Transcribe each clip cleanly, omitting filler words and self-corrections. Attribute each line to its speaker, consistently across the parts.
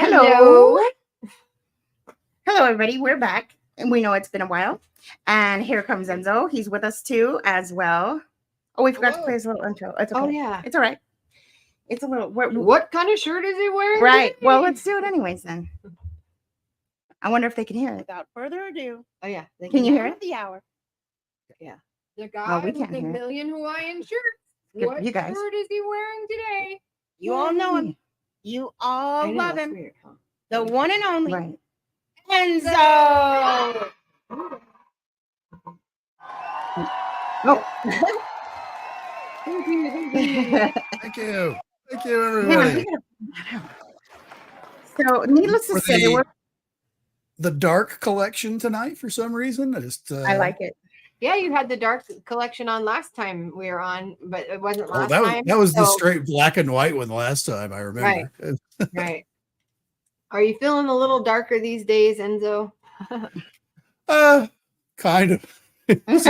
Speaker 1: Hello. Hello, everybody. We're back, and we know it's been a while. And here comes Enzo. He's with us too, as well. Oh, we forgot to play his little intro. It's okay.
Speaker 2: Oh yeah,
Speaker 1: it's all right. It's a little.
Speaker 2: What kind of shirt is he wearing?
Speaker 1: Right. Well, let's do it anyways then. I wonder if they can hear it.
Speaker 3: Without further ado,
Speaker 2: Oh yeah.
Speaker 1: Can you hear it?
Speaker 3: the hour.
Speaker 2: Yeah. The guy
Speaker 1: we
Speaker 2: with
Speaker 1: can't
Speaker 2: the
Speaker 1: hear it.
Speaker 2: million Hawaiian shirts.
Speaker 1: Good
Speaker 2: What
Speaker 1: for you guys.
Speaker 2: shirt is he wearing today?
Speaker 3: You all know him. You all
Speaker 2: I know,
Speaker 3: love
Speaker 2: that's
Speaker 3: him.
Speaker 2: weird, huh?
Speaker 3: The one and only
Speaker 1: Right.
Speaker 3: Enzo.
Speaker 1: Oh.
Speaker 2: Thank you.
Speaker 4: Thank you. Thank you, everybody.
Speaker 1: So, needless to say,
Speaker 4: the dark collection tonight for some reason.
Speaker 1: I like it.
Speaker 2: Yeah, you had the dark collection on last time we were on, but it wasn't
Speaker 4: Oh,
Speaker 2: last
Speaker 4: that was
Speaker 2: time.
Speaker 4: that was the
Speaker 2: so-
Speaker 4: straight black and white one last time. I remember.
Speaker 2: Right. Are you feeling a little darker these days, Enzo?
Speaker 4: Kind of. It's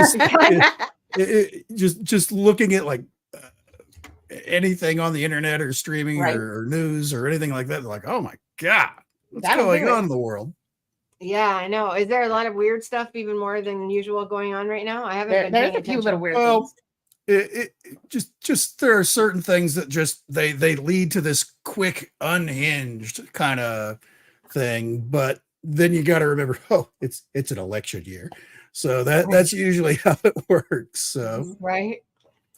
Speaker 4: just looking at like anything on the internet or streaming
Speaker 1: Right.
Speaker 4: or news or anything like that. Like, oh my god, what's
Speaker 1: That'll
Speaker 4: going
Speaker 1: do it.
Speaker 4: on in the world?
Speaker 2: Yeah, I know. Is there a lot of weird stuff, even more than usual, going on right now? I haven't been
Speaker 1: There's
Speaker 2: paying
Speaker 1: a few
Speaker 2: attention.
Speaker 1: little weird
Speaker 4: Well,
Speaker 1: things.
Speaker 4: Just there are certain things that just they lead to this quick unhinged kind of thing, but then you got to remember, oh, it's an election year, so that's usually how it works. So
Speaker 2: Right.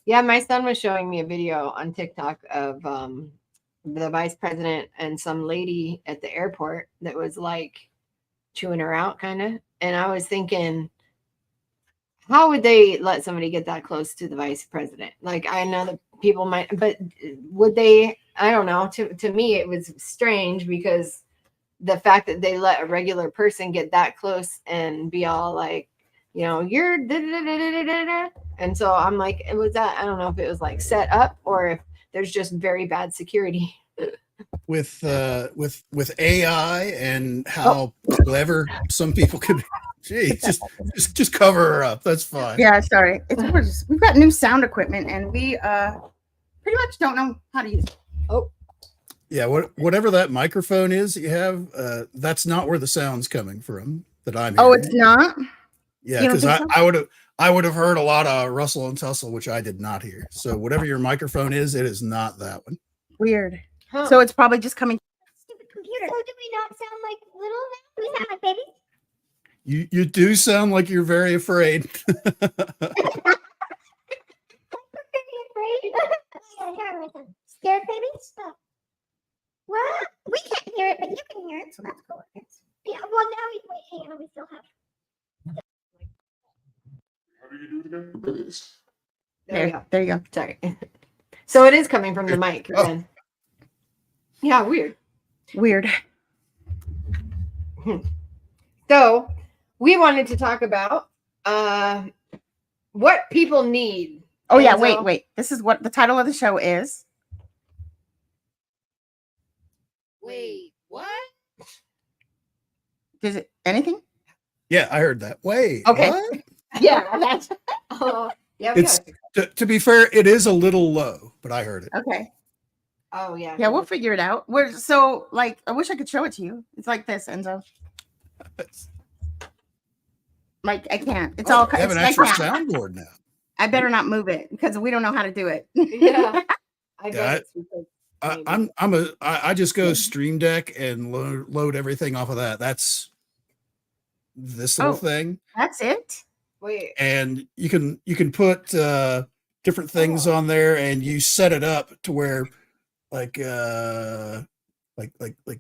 Speaker 2: Yeah, my son was showing me a video on TikTok of the vice president and some lady at the airport that was like chewing her out, kind of. And I was thinking, how would they let somebody get that close to the vice president? Like, I know that people might, but would they? I don't know. To me, it was strange because the fact that they let a regular person get that close and be all like, you're da-da-da-da-da-da-da. And so I'm like, it was that, I don't know if it was like set up or if there's just very bad security.
Speaker 4: with AI and how clever some people could be, gee, just cover her up. That's fine.
Speaker 1: Yeah, sorry. We've got new sound equipment, and we pretty much don't know how to use it.
Speaker 2: Oh,
Speaker 4: Yeah, whatever that microphone is that you have, that's not where the sound's coming from that I'm hearing.
Speaker 1: Oh, it's not?
Speaker 4: Yeah,
Speaker 1: You don't
Speaker 4: because
Speaker 1: think
Speaker 4: I would have heard a lot of rustle and tussle, which I did not hear. So whatever your microphone is, it is not that one.
Speaker 1: Weird.
Speaker 2: huh.
Speaker 1: So it's probably just coming.
Speaker 3: Stupid computer. So do we not sound like little now? We sound like babies?
Speaker 4: You do sound like you're very afraid.
Speaker 3: Scared babies? Well, we can't hear it, but you can hear it, so that's cool. Yeah, well, now we hang on, we still have.
Speaker 2: There we go.
Speaker 1: There you go.
Speaker 2: Sorry. So it is coming from the mic.
Speaker 4: Oh.
Speaker 2: Then. Yeah, weird.
Speaker 1: Weird.
Speaker 2: So we wanted to talk about what people need.
Speaker 1: Oh, yeah.
Speaker 2: Enzo.
Speaker 1: Wait. This is what the title of the show is.
Speaker 3: Wait, what?
Speaker 1: Is it anything?
Speaker 4: Yeah, I heard that. Wait.
Speaker 1: Okay.
Speaker 4: What?
Speaker 1: Yeah, that's
Speaker 2: Oh, yeah. We
Speaker 4: It's
Speaker 2: got
Speaker 4: to be fair, it is a little low, but I heard it.
Speaker 1: okay.
Speaker 2: Oh, yeah.
Speaker 1: Yeah, we'll figure it out. I wish I could show it to you. It's like this, Enzo. Like, I can't. It's all.
Speaker 4: You have an
Speaker 1: it's
Speaker 4: extra
Speaker 1: like that.
Speaker 4: soundboard now.
Speaker 1: I better not move it because we don't know how to do it.
Speaker 2: Yeah. I
Speaker 4: Yeah,
Speaker 2: guess it's because maybe.
Speaker 4: I just go Stream Deck and load everything off of that. That's this little
Speaker 1: Oh.
Speaker 4: thing,
Speaker 1: That's it.
Speaker 2: Wait.
Speaker 4: and you can put different things on there, and you set it up to where like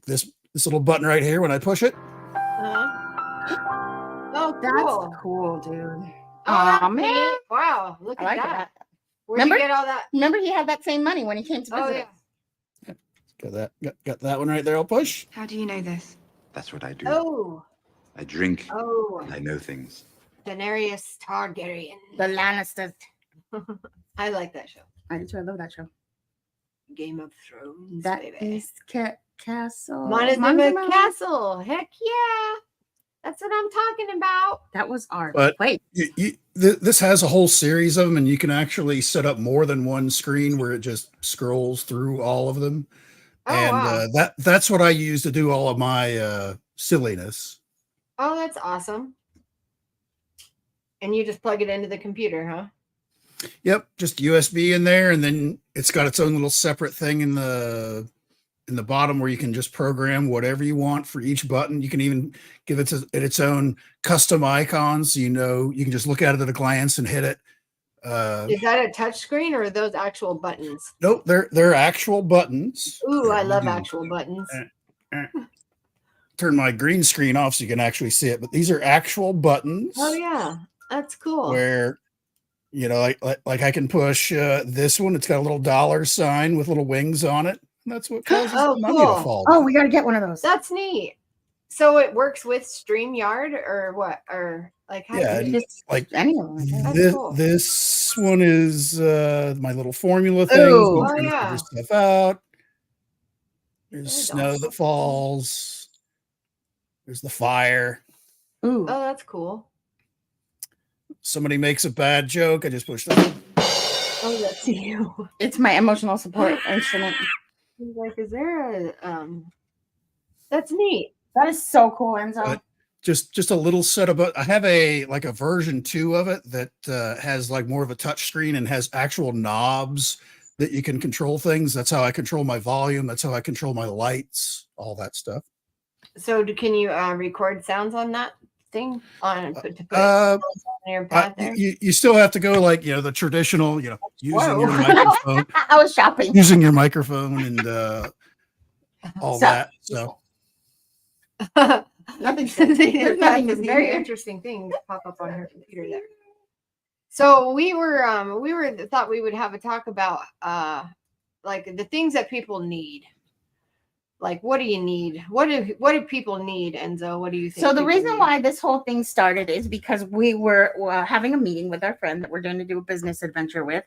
Speaker 4: this little button right here. When I push it,
Speaker 2: Oh,
Speaker 1: That's
Speaker 2: cool.
Speaker 1: cool, dude.
Speaker 2: Oh,
Speaker 1: Aw, man.
Speaker 2: man. Wow. Look
Speaker 1: I
Speaker 2: at
Speaker 1: like
Speaker 2: that.
Speaker 1: that.
Speaker 2: Where'd
Speaker 1: Remember?
Speaker 2: you get all that?
Speaker 1: Remember, he had that same money when he came to visit.
Speaker 2: Oh,
Speaker 1: us.
Speaker 2: yeah.
Speaker 4: got that one right there. I'll push.
Speaker 2: How do you know this?
Speaker 5: That's what I do.
Speaker 2: Oh.
Speaker 5: I drink
Speaker 2: Oh.
Speaker 5: and I know things.
Speaker 2: Daenerys Targaryen.
Speaker 1: The Lannisters.
Speaker 2: I like that show.
Speaker 1: I do too. I love that show.
Speaker 2: Game of Thrones.
Speaker 1: That
Speaker 2: baby.
Speaker 1: is Castle.
Speaker 2: Montezuma Castle. Heck yeah. That's what I'm talking about.
Speaker 1: That was art.
Speaker 4: But-
Speaker 1: Wait.
Speaker 4: This has a whole series of them, and you can actually set up more than one screen where it just scrolls through all of them.
Speaker 2: Oh,
Speaker 4: and
Speaker 2: wow.
Speaker 4: that's what I use to do all of my silliness.
Speaker 2: Oh, that's awesome. And you just plug it into the computer, huh?
Speaker 4: Yep, just USB in there, and then it's got its own little separate thing in the bottom where you can just program whatever you want for each button. You can even give it its own custom icon, so you can just look at it at a glance and hit it.
Speaker 2: Is that a touch screen or are those actual buttons?
Speaker 4: Nope, they're actual buttons.
Speaker 2: Ooh,
Speaker 4: Here,
Speaker 2: I
Speaker 4: let me
Speaker 2: love
Speaker 4: do-
Speaker 2: actual buttons.
Speaker 4: Turn my green screen off so you can actually see it, but these are actual buttons.
Speaker 2: Oh yeah, that's cool.
Speaker 4: Where like I can push this one. It's got a little dollar sign with little wings on it. And that's what causes
Speaker 2: Oh,
Speaker 4: the money
Speaker 2: cool.
Speaker 4: to fall.
Speaker 1: Oh, we got to get one of those.
Speaker 2: That's neat. So it works with StreamYard or what? Or like how
Speaker 4: Yeah,
Speaker 2: do you
Speaker 4: and
Speaker 1: Just
Speaker 4: like
Speaker 1: any of them. I guess.
Speaker 2: That's cool.
Speaker 4: this one is my little formula things.
Speaker 1: Ooh.
Speaker 4: I'm
Speaker 2: Oh,
Speaker 4: trying to
Speaker 2: yeah.
Speaker 4: figure stuff out. There's
Speaker 2: That's
Speaker 4: snow
Speaker 2: awesome.
Speaker 4: that falls. There's the fire.
Speaker 1: Ooh.
Speaker 2: Oh, that's cool.
Speaker 4: Somebody makes a bad joke. I just push that.
Speaker 2: Oh, that's you.
Speaker 1: It's my emotional support instrument.
Speaker 2: He's like, is there a that's neat.
Speaker 1: That is so cool, Enzo.
Speaker 4: But just a little set of, I have a version 2 of it that has like more of a touch screen and has actual knobs that you can control things. That's how I control my volume. That's how I control my lights, all that stuff.
Speaker 2: So can you record sounds on that thing to put on your pad there?
Speaker 4: You still have to go like, the traditional, using your
Speaker 2: Whoa.
Speaker 4: microphone,
Speaker 1: I was shopping.
Speaker 4: using your microphone and all
Speaker 1: So-
Speaker 4: that. So
Speaker 1: Nothing.
Speaker 2: There's
Speaker 1: nothing to
Speaker 2: a
Speaker 1: see
Speaker 2: very
Speaker 1: here.
Speaker 2: interesting thing pop up on her computer there. So we were thought we would have a talk about like the things that people need. Like, what do you need? What do people need, Enzo? What do you think?
Speaker 1: So the
Speaker 2: people
Speaker 1: reason
Speaker 2: need?
Speaker 1: why this whole thing started is because we were having a meeting with our friend that we're going to do a business adventure with,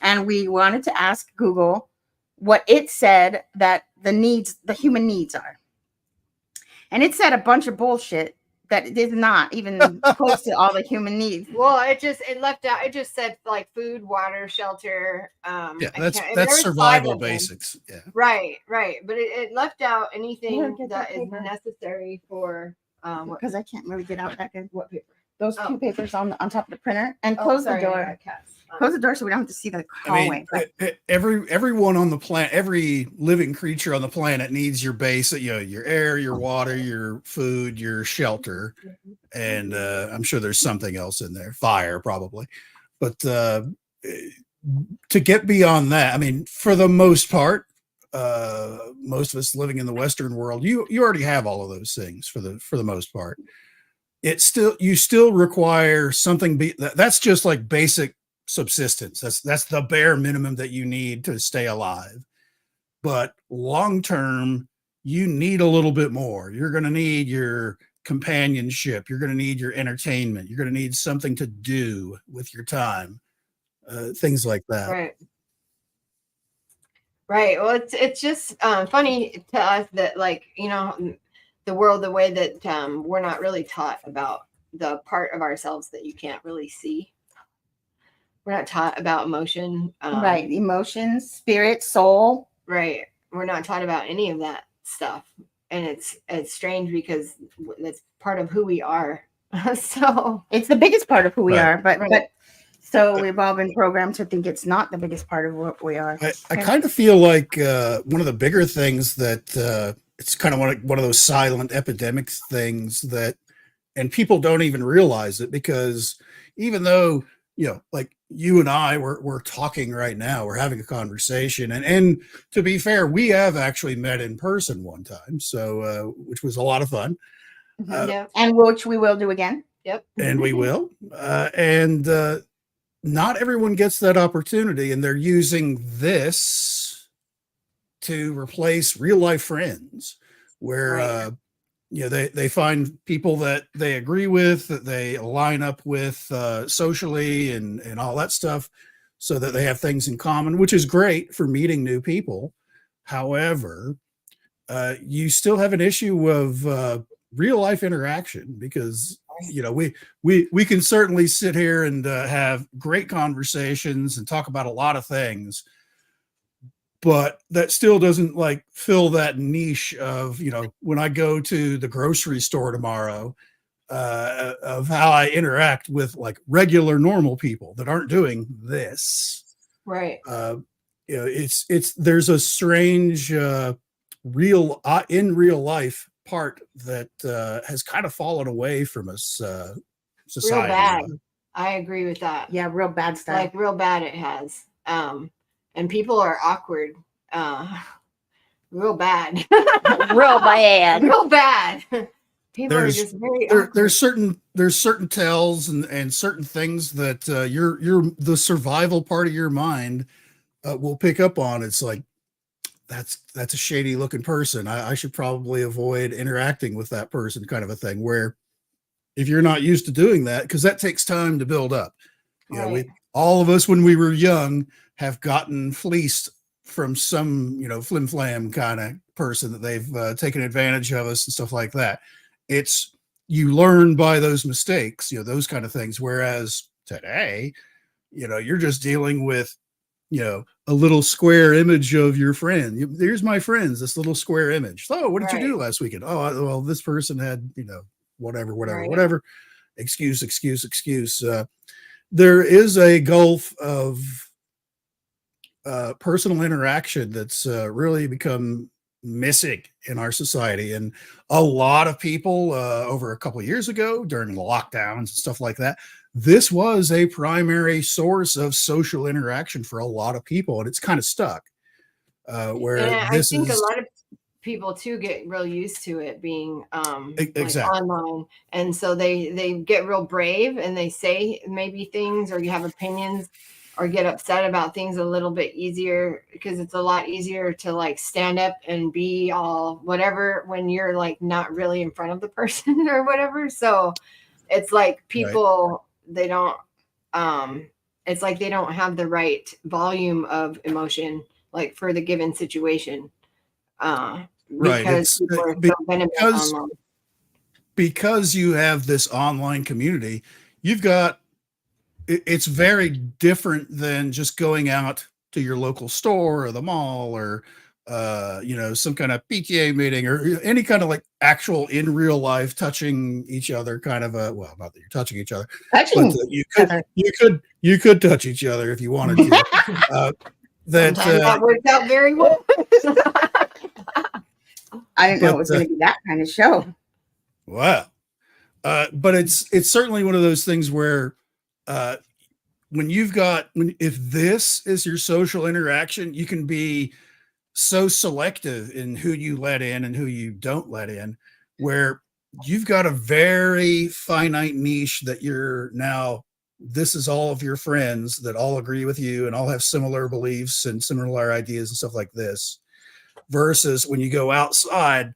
Speaker 1: and we wanted to ask Google what it said that the human needs are. And it said a bunch of bullshit that it is not even close to all the human needs.
Speaker 2: Well, it left out. It just said like food, water, shelter.
Speaker 4: yeah,
Speaker 2: there
Speaker 4: that's
Speaker 2: was 5
Speaker 4: survival
Speaker 2: of them.
Speaker 4: basics. Yeah.
Speaker 2: Right. But it left out anything
Speaker 1: get
Speaker 2: that
Speaker 1: that
Speaker 2: is
Speaker 1: paper.
Speaker 2: necessary for
Speaker 1: Because I can't really get out that good.
Speaker 2: what paper?
Speaker 1: Those
Speaker 2: Oh.
Speaker 1: 2 papers on top of the printer, and close the door. Close the door so we don't have to see the hallway.
Speaker 4: Everyone on the planet, every living creature on the planet needs your basic, your air, your water, your food, your shelter, and I'm sure there's something else in there, fire probably. But to get beyond that, I mean, for the most part, most of us living in the Western world, you already have all of those things for the most part. You still require something. That's just like basic subsistence. That's the bare minimum that you need to stay alive. But long term, you need a little bit more. You're going to need your companionship. You're going to need your entertainment. You're going to need something to do with your time. Things like that.
Speaker 2: Right. Well, it's just funny to us that, like, the world, the way that we're not really taught about the part of ourselves that you can't really see. We're not taught about emotion.
Speaker 1: Right. Emotions, spirit, soul.
Speaker 2: Right. We're not taught about any of that stuff. And it's strange because that's part of who we are. So
Speaker 1: It's the biggest part of who we
Speaker 4: Right.
Speaker 1: are, but
Speaker 2: Right.
Speaker 1: so we've all been programmed to think it's not the biggest part of what we are.
Speaker 4: I kind of feel like one of the bigger things that it's kind of one of those silent epidemics things that, and people don't even realize it, because even though, like you and I, we're talking right now, we're having a conversation, and to be fair, we have actually met in person one time, so which was a lot of fun.
Speaker 2: Yep.
Speaker 1: And which we will do again.
Speaker 2: Yep.
Speaker 4: And we will. And not everyone gets that opportunity, and they're using this to replace real life friends, where
Speaker 2: Right.
Speaker 4: they find people that they agree with, that they line up with socially and all that stuff, so that they have things in common, which is great for meeting new people. However, you still have an issue of real life interaction, because we can certainly sit here and have great conversations and talk about a lot of things, but that still doesn't like fill that niche of, when I go to the grocery store tomorrow, of how I interact with like regular normal people that aren't doing this.
Speaker 2: Right.
Speaker 4: There's a strange real in real life part that has kind of fallen away from us society.
Speaker 2: Real bad. I agree with that.
Speaker 1: Yeah, real bad stuff.
Speaker 2: Like real bad it has. And people are awkward. Real bad.
Speaker 1: Real bad.
Speaker 2: Real bad. People are just very awkward.
Speaker 4: There's certain tells and certain things that the survival part of your mind will pick up on. It's like, that's a shady looking person. I should probably avoid interacting with that person, kind of a thing, where if you're not used to doing that, because that takes time to build up. All of us when we were young have gotten fleeced from some, flim flam kind of person that they've taken advantage of us and stuff like that. You learn by those mistakes, those kind of things. Whereas today, you're just dealing with, a little square image of your friend. Here's my friends, this little square image. Oh, what did you do last weekend? Oh, well, this person had, whatever. Excuse. There is a gulf of personal interaction that's really become missing in our society. And a lot of people over a couple of years ago during the lockdowns and stuff like that, this was a primary source of social interaction for a lot of people, and it's kind of stuck.
Speaker 2: I think a lot of people too get real used to it being exactly. Like online, and so they get real brave and they say maybe things, or you have opinions, or get upset about things a little bit easier, because it's a lot easier to like stand up and be all whatever when you're like not really in front of the person or whatever. So it's like people, they don't, it's like they don't have the right volume of emotion, like for the given situation. Because
Speaker 4: you have this online community, it's very different than just going out to your local store or the mall or some kind of PTA meeting or any kind of like actual in real life touching each other kind of well, not that you're touching each other, but you could touch each other if you wanted to.
Speaker 2: That worked out very well.
Speaker 1: I didn't know it was going to be that kind of show.
Speaker 4: Wow. But it's certainly one of those things where if this is your social interaction, you can be so selective in who you let in and who you don't let in, where you've got a very finite niche that this is all of your friends that all agree with you and all have similar beliefs and similar ideas and stuff like this, versus when you go outside,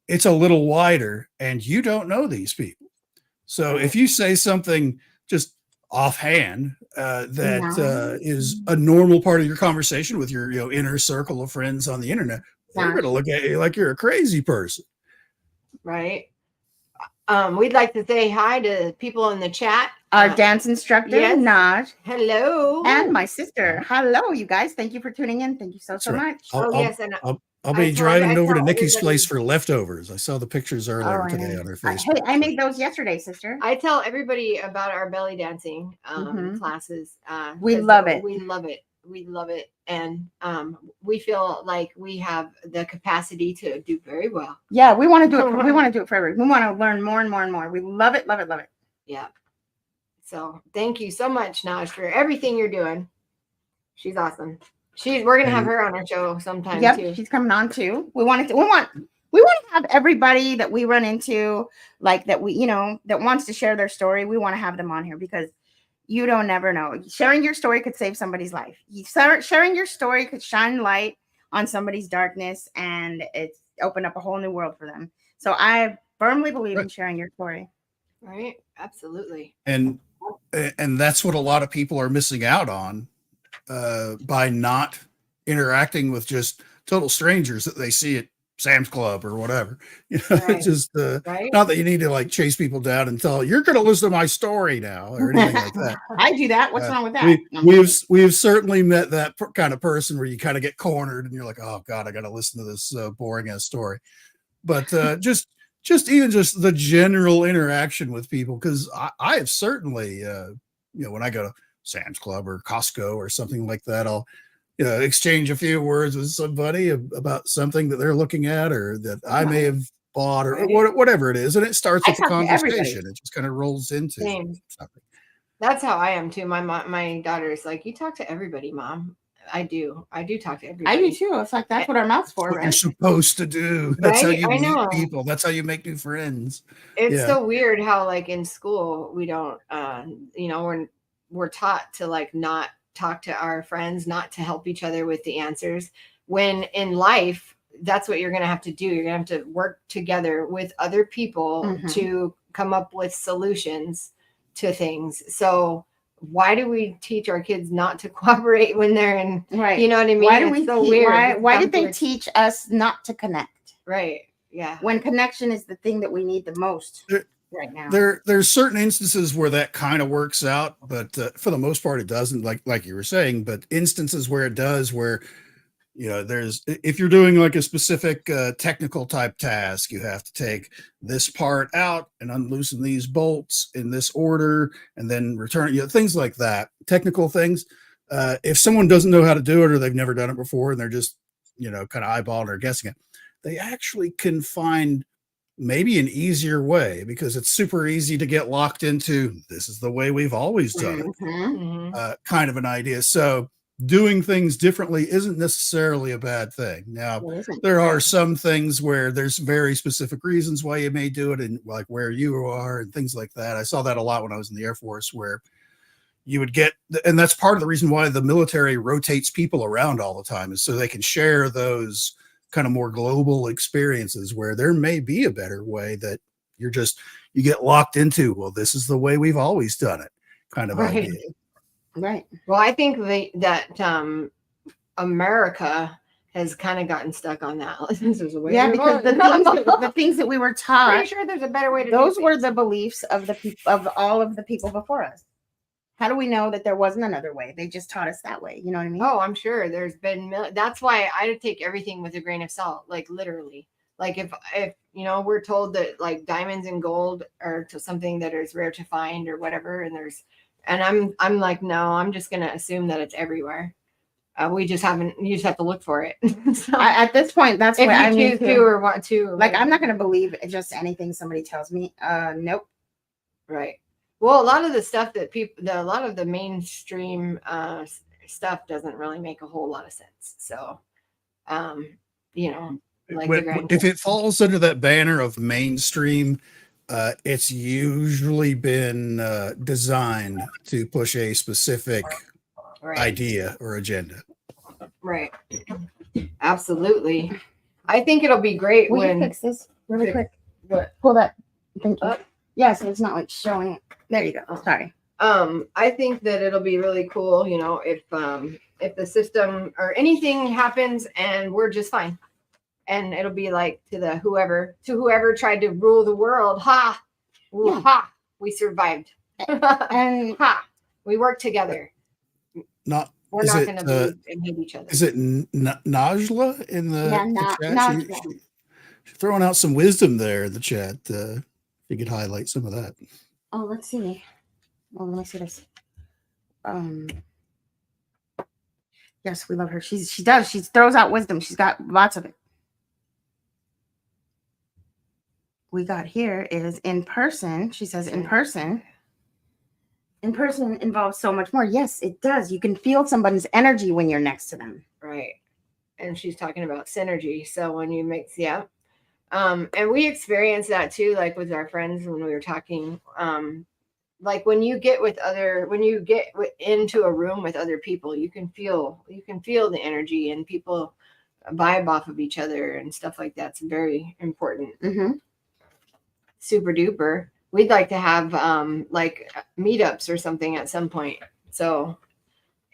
Speaker 4: it's a little wider and you don't know these people. So if you say something just offhand that is a normal part of your conversation with your inner circle of friends on the internet, they're going to look at you like you're a crazy person.
Speaker 2: Right. We'd like to say hi to people in the chat.
Speaker 1: Our dance instructor, Naj.
Speaker 2: Hello.
Speaker 1: And my sister. Hello, you guys. Thank you for tuning in. Thank you so much.
Speaker 4: I'll be driving over to Nikki's place for leftovers. I saw the pictures earlier today on her Facebook.
Speaker 1: Hey, I made those yesterday, sister.
Speaker 2: I tell everybody about our belly dancing classes.
Speaker 1: We love it.
Speaker 2: We love it. We love it. And we feel like we have the capacity to do very well.
Speaker 1: Yeah, we want to do it. We want to do it forever. We want to learn more and more and more. We love it, love it, love it.
Speaker 2: Yeah. So thank you so much, Naj, for everything you're doing. She's awesome. We're gonna have her on our show sometime too.
Speaker 1: Yep, she's coming on too. We want to have everybody that we run into, like that that wants to share their story. We want to have them on here because you don't never know. Sharing your story could save somebody's life. Sharing your story could shine light on somebody's darkness, and it's opened up a whole new world for them. So I firmly believe in sharing your story.
Speaker 2: Right, absolutely.
Speaker 4: And that's what a lot of people are missing out on by not interacting with just total strangers that they see at Sam's Club or whatever. You know,
Speaker 2: Right.
Speaker 4: just
Speaker 2: Right.
Speaker 4: not that you need to like chase people down and tell you're going to listen to my story now or anything like that.
Speaker 1: I do that. What's
Speaker 4: Uh,
Speaker 1: wrong with that?
Speaker 4: we've certainly met that kind of person where you kind of get cornered and you're like, oh God, I got to listen to this boring ass story. But just even just the general interaction with people, because I have certainly, when I go to Sam's Club or Costco or something like that, I'll exchange a few words with somebody about something that they're looking at or that I may have bought or whatever it is, and it starts
Speaker 1: I
Speaker 4: with the
Speaker 1: talk to everybody.
Speaker 4: conversation. It just kind of rolls into
Speaker 2: Same.
Speaker 4: something.
Speaker 2: That's how I am too. My daughter's like, you talk to everybody, Mom. I do talk to everybody.
Speaker 1: I do too. It's like that's what our mouth's for,
Speaker 4: What you're
Speaker 1: right?
Speaker 4: supposed to do. That's how
Speaker 2: Right?
Speaker 4: you
Speaker 2: I know.
Speaker 4: meet people. That's how you make new friends.
Speaker 2: It's
Speaker 4: Yeah.
Speaker 2: so weird how like in school we don't we're taught to like not talk to our friends, not to help each other with the answers, when in life that's what you're going to have to do. You're going to have to work together with other people
Speaker 1: Mhm.
Speaker 2: to come up with solutions to things. So why do we teach our kids not to cooperate when they're in,
Speaker 1: Right.
Speaker 2: you know what I mean?
Speaker 1: Why do
Speaker 2: It's
Speaker 1: we?
Speaker 2: so weird.
Speaker 1: Why did they
Speaker 2: Backwards.
Speaker 1: teach us not to connect
Speaker 2: Right. Yeah.
Speaker 1: when connection is the thing that we need the most right now?
Speaker 4: There's certain instances where that kind of works out, but for the most part, it doesn't. Like you were saying, but instances where it does, where there's if you're doing like a specific technical type task, you have to take this part out and unloosen these bolts in this order, and then return. Things like that, technical things. If someone doesn't know how to do it or they've never done it before, and they're just kind of eyeballing or guessing it, they actually can find maybe an easier way, because it's super easy to get locked into this is the way we've always done it
Speaker 1: Mhm.
Speaker 2: Mhm.
Speaker 4: kind of an idea. So doing things differently isn't necessarily a bad thing. Now,
Speaker 1: It isn't.
Speaker 4: there are some things where there's very specific reasons why you may do it, and like where you are and things like that. I saw that a lot when I was in the Air Force, where you would get, and that's part of the reason why the military rotates people around all the time, is so they can share those kind of more global experiences where there may be a better way that you get locked into. Well, this is the way we've always done it kind of
Speaker 2: Right.
Speaker 4: idea.
Speaker 1: Right.
Speaker 2: Well, I think that America has kind of gotten stuck on that. This is the way
Speaker 1: Yeah,
Speaker 2: we've
Speaker 1: because
Speaker 2: always-
Speaker 1: the things that we were
Speaker 2: Pretty
Speaker 1: taught,
Speaker 2: sure there's a better way to do
Speaker 1: those were
Speaker 2: things.
Speaker 1: the beliefs of the people, of all of the people before us. How do we know that there wasn't another way? They just taught us that way. You know what I mean?
Speaker 2: Oh, I'm sure there's been. That's why I take everything with a grain of salt, like literally. Like if we're told that like diamonds and gold are to something that is rare to find or whatever, and I'm like, no, I'm just gonna assume that it's everywhere. We just haven't. You just have to look for it. So,
Speaker 1: At this point, that's
Speaker 2: if
Speaker 1: what I
Speaker 2: you
Speaker 1: mean.
Speaker 2: choose to or want to,
Speaker 1: Like, I'm not going to believe just anything somebody tells me. Nope.
Speaker 2: Right. Well, a lot of the stuff that a lot of the mainstream stuff doesn't really make a whole lot of sense. So, like
Speaker 4: If it falls under that banner of mainstream, it's usually been designed to push a specific idea or agenda.
Speaker 2: Right. Absolutely. I think it'll be great
Speaker 1: Will you
Speaker 2: when
Speaker 1: fix this really quick?
Speaker 2: What?
Speaker 1: Pull that. Thank you.
Speaker 2: Up?
Speaker 1: Yeah, so it's not like showing. There you go. Sorry.
Speaker 2: I think that it'll be really cool, if the system or anything happens and we're just fine. And it'll be like to whoever tried to rule the world. Ha!
Speaker 1: Yeah.
Speaker 2: Ha! We survived.
Speaker 1: And
Speaker 2: Ha! We work together. We're
Speaker 4: Is
Speaker 2: not
Speaker 4: it,
Speaker 2: going to believe and hate each other.
Speaker 4: Is it Najla in the chat?
Speaker 1: Najla.
Speaker 4: She's throwing out some wisdom there in the chat. If you could highlight some of that.
Speaker 1: Oh, let's see. Oh, let me see this. Yes, we love her. She does. She throws out wisdom. She's got lots of it. We got here is in person. She says in person. In person involves so much more. Yes, it does. You can feel somebody's energy when you're next to them.
Speaker 2: Right. And she's talking about synergy. So when you mix, yeah. And we experienced that too, like with our friends when we were talking. Like when you get into a room with other people, you can feel the energy and people vibe off of each other and stuff like that's very important.
Speaker 1: Mm-hmm.
Speaker 2: Super duper. We'd like to have like meetups or something at some point. So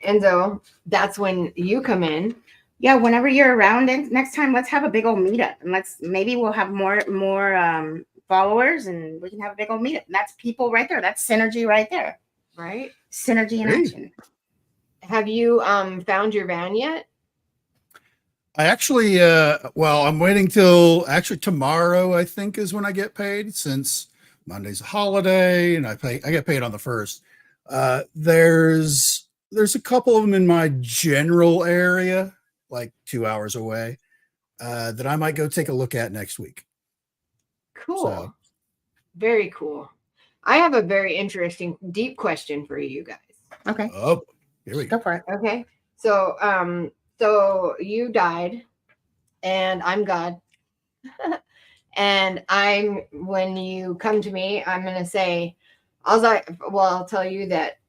Speaker 2: Enzo, that's when you come in
Speaker 1: Yeah, whenever you're around, and next time let's have a big old meetup, and maybe we'll have more followers, and we can have a big old meetup. And that's people right there. That's synergy right there.
Speaker 2: Right?
Speaker 1: Synergy in
Speaker 4: Hey.
Speaker 1: action.
Speaker 2: Have you found your van yet?
Speaker 4: I actually, well, I'm waiting till actually tomorrow, I think, is when I get paid, since Monday's a holiday and I get paid on the 1st. There's a couple of them in my general area, like 2 hours away, that I might go take a look at next week.
Speaker 2: Cool.
Speaker 4: So.
Speaker 2: Very cool. I have a very interesting, deep question for you guys.
Speaker 1: Okay,
Speaker 4: Oh, here we go.
Speaker 1: go for it.
Speaker 2: Okay. So, so you died and I'm God. And when you come to me, I'm going to say, I'll tell you that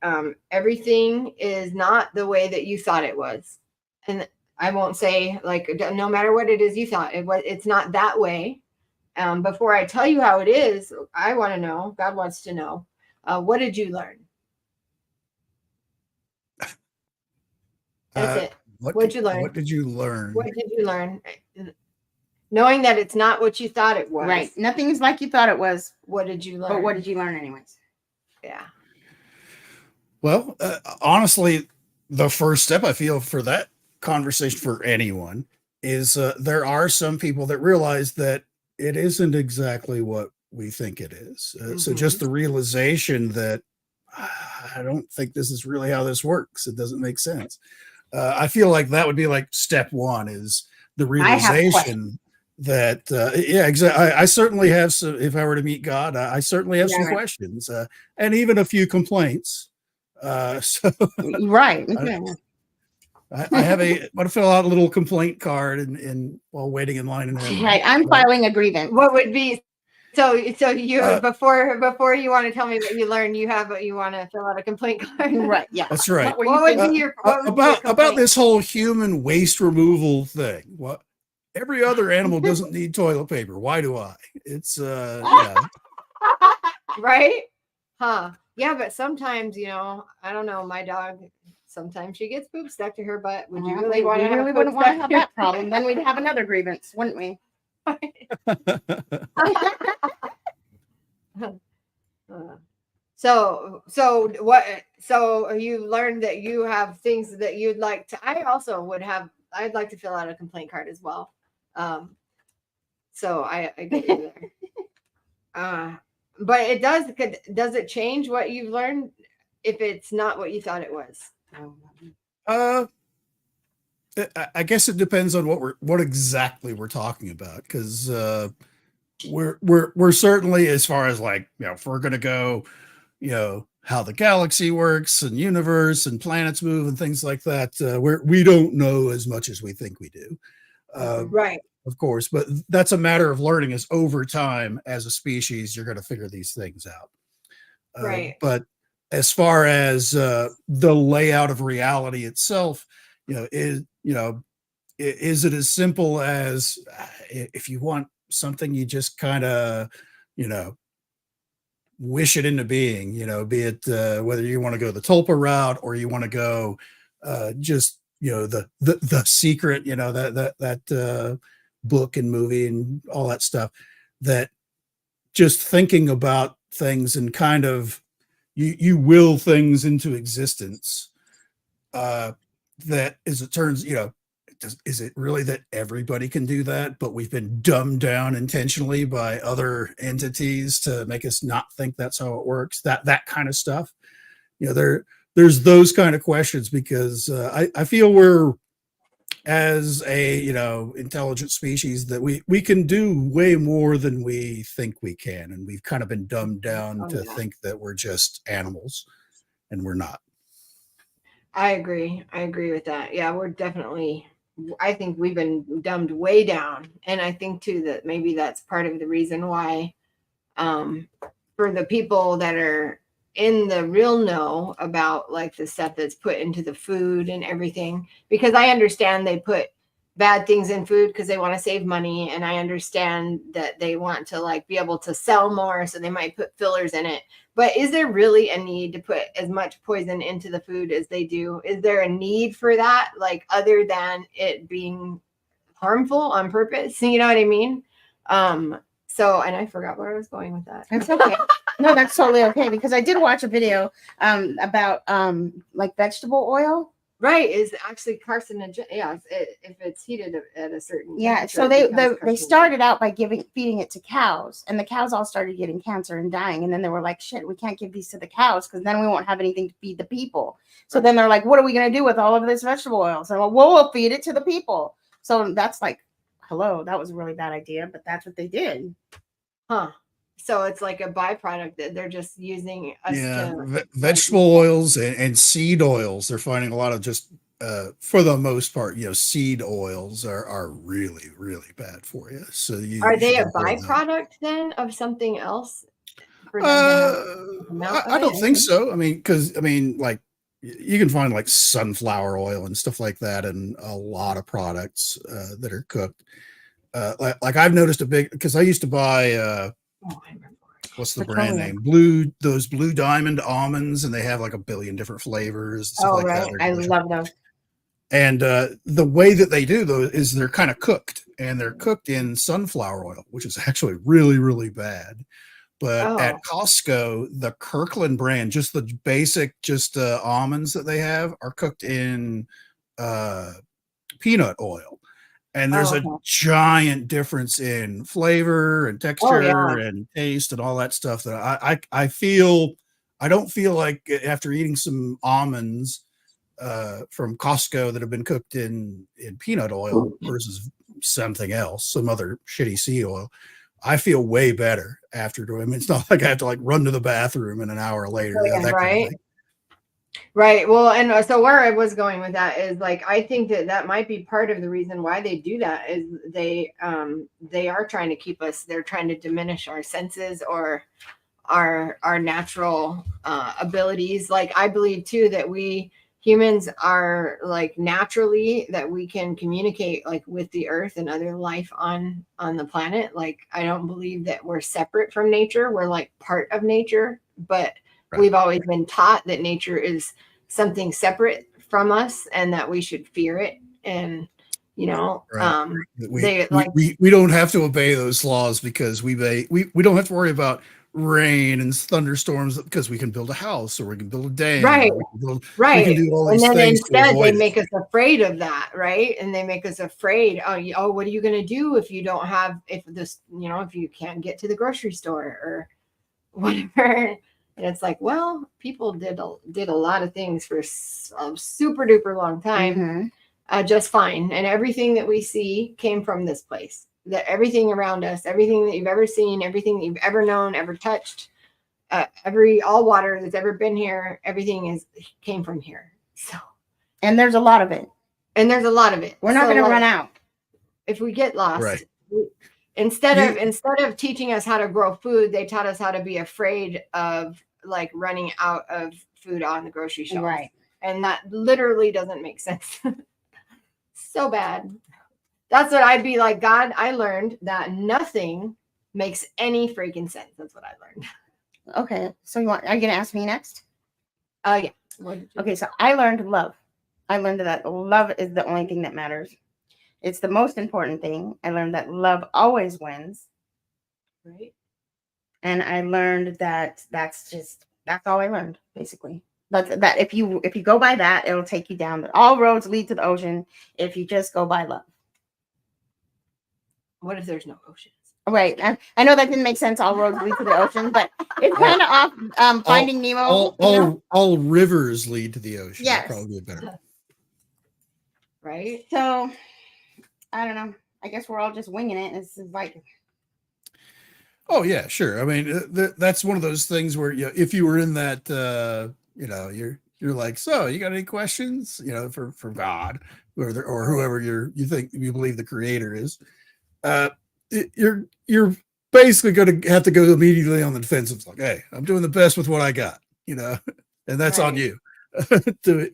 Speaker 2: everything is not the way that you thought it was. And I won't say like, no matter what it is you thought it was, it's not that way. Before I tell you how it is, I want to know, God wants to know, what did you learn? That's it. What'd you learn?
Speaker 4: What did you learn?
Speaker 2: What did you learn? Knowing that it's not what you thought it was.
Speaker 1: Right. Nothing is like you thought it was.
Speaker 2: What did you learn?
Speaker 1: But what did you learn anyways?
Speaker 2: Yeah.
Speaker 4: Well, honestly, the first step I feel for that conversation for anyone is there are some people that realize that it isn't exactly what we think it is. So just the realization that I don't think this is really how this works. It doesn't make sense. I feel like that would be like step one, is the realization that, yeah, exactly. I certainly have some, if I were to meet God, I certainly have some questions and even a few complaints. So
Speaker 1: right.
Speaker 4: I have I want to fill out a little complaint card and while waiting in line.
Speaker 1: Right. I'm filing a grievance.
Speaker 2: What would be, so you, before you want to tell me what you learned, you want to fill out a complaint card.
Speaker 1: Right. Yeah.
Speaker 4: That's right.
Speaker 2: What would be your,
Speaker 4: about this whole human waste removal thing? What, every other animal doesn't need toilet paper. Why do I? It's yeah.
Speaker 2: Right? Huh. Yeah, but sometimes, I don't know, my dog, sometimes she gets poop stuck to her butt. Would you really want to have
Speaker 1: really wouldn't want to have that problem? Then we'd have another grievance, wouldn't we?
Speaker 2: So you learned that you have things that you'd like to, I'd like to fill out a complaint card as well. So I get you there. But does it change what you've learned if it's not what you thought it was?
Speaker 4: I guess it depends on what exactly we're talking about, because we're certainly, as far as like, if we're gonna go, how the galaxy works and universe and planets move and things like that, we don't know as much as we think we do.
Speaker 2: Right.
Speaker 4: Of course, but that's a matter of learning. As over time, as a species, you're going to figure these things out.
Speaker 2: Right.
Speaker 4: But as far as the layout of reality itself, is it as simple as, if you want something, you just kind of, wish it into being, be it whether you want to go the tulpa route or you want to go just, the secret, that book and movie and all that stuff, that just thinking about things and kind of you will things into existence, that, as it turns, is it really that everybody can do that, but we've been dumbed down intentionally by other entities to make us not think that's how it works, that kind of stuff. There's those kind of questions, because I feel we're, as a intelligent species, that we can do way more than we think we can, and we've kind of been dumbed down to think that we're just animals, and we're not.
Speaker 2: I agree with that. Yeah, we're definitely, I think we've been dumbed way down, and I think too that maybe that's part of the reason why, for the people that are in the real know about like the stuff that's put into the food and everything, because I understand they put bad things in food because they want to save money, and I understand that they want to like be able to sell more, so they might put fillers in it. But is there really a need to put as much poison into the food as they do? Is there a need for that, like other than it being harmful on purpose? You know what I mean? So, and I forgot where I was going with that.
Speaker 1: That's okay. No, that's totally okay, because I did watch a video about like vegetable oil.
Speaker 2: Right, is actually carcinogen. Yeah, if it's heated at a certain
Speaker 1: Yeah, so
Speaker 2: temperature, it
Speaker 1: they
Speaker 2: becomes carcinogen.
Speaker 1: started out by feeding it to cows, and the cows all started getting cancer and dying, and then they were like, shit, we can't give these to the cows because then we won't have anything to feed the people. So then they're like, what are we going to do with all of this vegetable oil? So we'll feed it to the people. So that's like, hello, that was a really bad idea, but that's what they did.
Speaker 2: Huh. So it's like a byproduct that they're just using us to
Speaker 4: vegetable oils and seed oils. They're finding a lot of just for the most part, seed oils are really, really bad for you. So
Speaker 2: are they a
Speaker 4: should avoid them.
Speaker 2: byproduct then of something else? For them to have
Speaker 4: I don't think so. I mean, like you can find like sunflower oil and stuff like that in a lot of products that are cooked. Like I've noticed because I used to buy what's the brand name? Those Blue Diamond almonds, and they have like a billion different flavors. And stuff like that.
Speaker 1: I love those.
Speaker 4: And the way that they do those is they're kind of cooked, and they're cooked in sunflower oil, which is actually really, really bad. But at Costco, the Kirkland brand, just the basic, almonds that they have are cooked in peanut oil. And there's a giant difference in flavor and texture and taste and all that stuff that I don't feel like after eating some almonds from Costco that have been cooked in peanut oil versus something else, some other shitty seed oil, I feel way better after doing. I mean, it's not like I have to like run to the bathroom and an hour later. That kind of thing.
Speaker 2: Right. Well, and so where I was going with that is like, I think that might be part of the reason why they do that is they are trying to keep us, they're trying to diminish our senses or our natural abilities. Like I believe too, that we humans are like naturally that we can communicate like with the earth and other life on the planet. Like, I don't believe that we're separate from nature. We're like part of nature, but we've always been taught that nature is something separate from us and that we should fear it. And, we
Speaker 4: don't have to obey those laws because we don't have to worry about rain and thunderstorms because we can build a house or we can build a dam.
Speaker 2: Right.
Speaker 4: We can do all these
Speaker 2: and then
Speaker 4: things
Speaker 2: instead they make us afraid of that. Right. And they make us afraid. Oh, what are you going to do if you don't have, if you can't get to the grocery store or whatever. And it's like, well, people did a lot of things for a super duper long time, just fine. And everything that we see came from this place. That everything around us, everything that you've ever seen, everything that you've ever known, ever touched, all water that's ever been here, everything came from here. So,
Speaker 1: and there's a lot of it.
Speaker 2: We're
Speaker 1: not going to run out
Speaker 2: if we get lost.
Speaker 4: Right.
Speaker 2: Instead of teaching us how to grow food, they taught us how to be afraid of like running out of food on the grocery shelf.
Speaker 1: Right.
Speaker 2: And that literally doesn't make sense. So bad. That's what I'd be like, God, I learned that nothing makes any freaking sense. That's what I learned. Okay.
Speaker 1: So are you going to ask me next?
Speaker 2: Yeah.
Speaker 1: Okay. So I learned love. I learned that love is the only thing that matters. It's the most important thing. I learned that love always wins.
Speaker 2: Right.
Speaker 1: And I learned that that's all I learned, basically. That if you go by that, it'll take you down. All roads lead to the ocean if you just go by love.
Speaker 2: What if there's no oceans?
Speaker 1: Right. I know that didn't make sense. All roads lead to the ocean, but it's kind of off Finding Nemo.
Speaker 4: All rivers lead to the ocean.
Speaker 1: Yes.
Speaker 4: That'd probably be better.
Speaker 2: Right.
Speaker 1: So I don't know. I guess we're all just winging it. It's like,
Speaker 4: oh yeah, sure. I mean, that's one of those things where if you were in that, you're like, so you got any questions? For God or whoever you think you believe the creator is. You're basically going to have to go immediately on the defensive. It's like, hey, I'm doing the best with what I got, and that's on you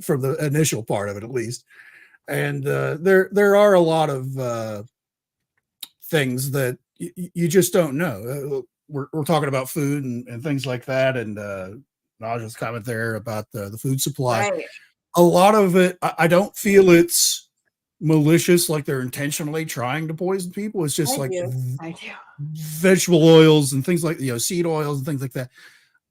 Speaker 4: from the initial part of it, at least. And there are a lot of things that you just don't know. we're talking about food and things like that, and Naja's comment there about the food supply.
Speaker 2: Right.
Speaker 4: A lot of it, I don't feel it's malicious, like they're intentionally trying to poison people. It's just like
Speaker 2: I do.
Speaker 4: vegetable oils and things like, seed oils and things like that.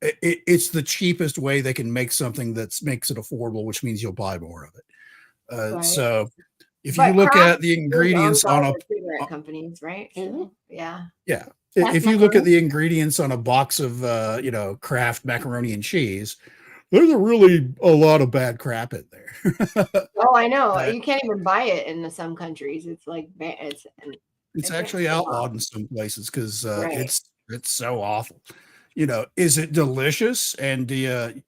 Speaker 4: It's the cheapest way they can make something that makes it affordable, which means you'll buy more of it.
Speaker 2: Right.
Speaker 4: So if
Speaker 2: But
Speaker 4: you look
Speaker 2: Kraft
Speaker 4: at the
Speaker 2: is
Speaker 4: ingredients
Speaker 2: owned by
Speaker 4: on
Speaker 2: the cigarette companies, right?
Speaker 1: Mhm.
Speaker 2: Yeah.
Speaker 1: Kraft
Speaker 4: if you look at
Speaker 1: macaroni?
Speaker 4: the ingredients on a box of Kraft macaroni and cheese, there's a lot of bad crap in there.
Speaker 2: Oh, I know.
Speaker 4: Uh,
Speaker 2: You can't even buy it in some countries. It's like
Speaker 4: it's
Speaker 2: against
Speaker 4: actually
Speaker 2: the law.
Speaker 4: outlawed in some places because
Speaker 2: Right.
Speaker 4: it's so awful. Is it delicious? And do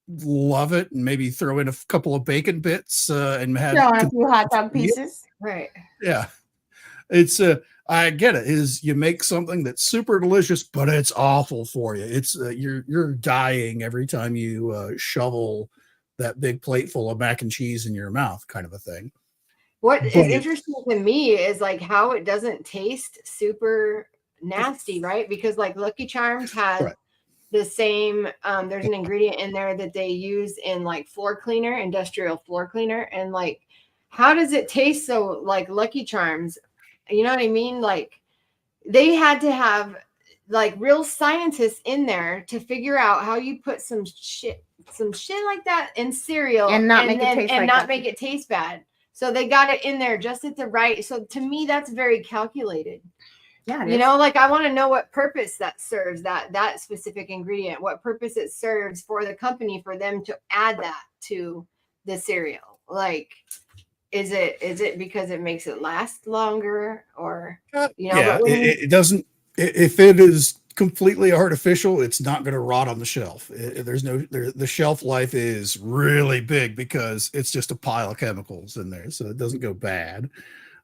Speaker 4: love it? And maybe throw in a couple of bacon bits and have
Speaker 1: Throw in a few hot dog pieces.
Speaker 2: Right.
Speaker 4: yeah. It's I get it. Is you make something that's super delicious, but it's awful for you. It's you're dying every time you shovel that big plate full of mac and cheese in your mouth, kind of a thing.
Speaker 2: What
Speaker 4: But
Speaker 2: is interesting to me is like how it doesn't taste super nasty, right? Because like Lucky Charms has
Speaker 4: Right.
Speaker 2: the same there's an ingredient in there that they use in like floor cleaner, industrial floor cleaner, and like how does it taste so like Lucky Charms? You know what I mean? Like they had to have like real scientists in there to figure out how you put some shit like that in cereal
Speaker 1: And not make it taste
Speaker 2: and
Speaker 1: like
Speaker 2: not
Speaker 1: that.
Speaker 2: make it taste bad. So they got it in there just at the right. So to me, that's very calculated.
Speaker 1: Yeah,
Speaker 2: You know, like I want to know what purpose that serves, that specific ingredient, what purpose it serves for the company for them to add that to the cereal. Like, is it because it makes it last longer, or
Speaker 4: yeah,
Speaker 2: but when
Speaker 4: it doesn't. If it is completely artificial, it's not going to rot on the shelf. The shelf life is really big because it's just a pile of chemicals in there, so it doesn't go bad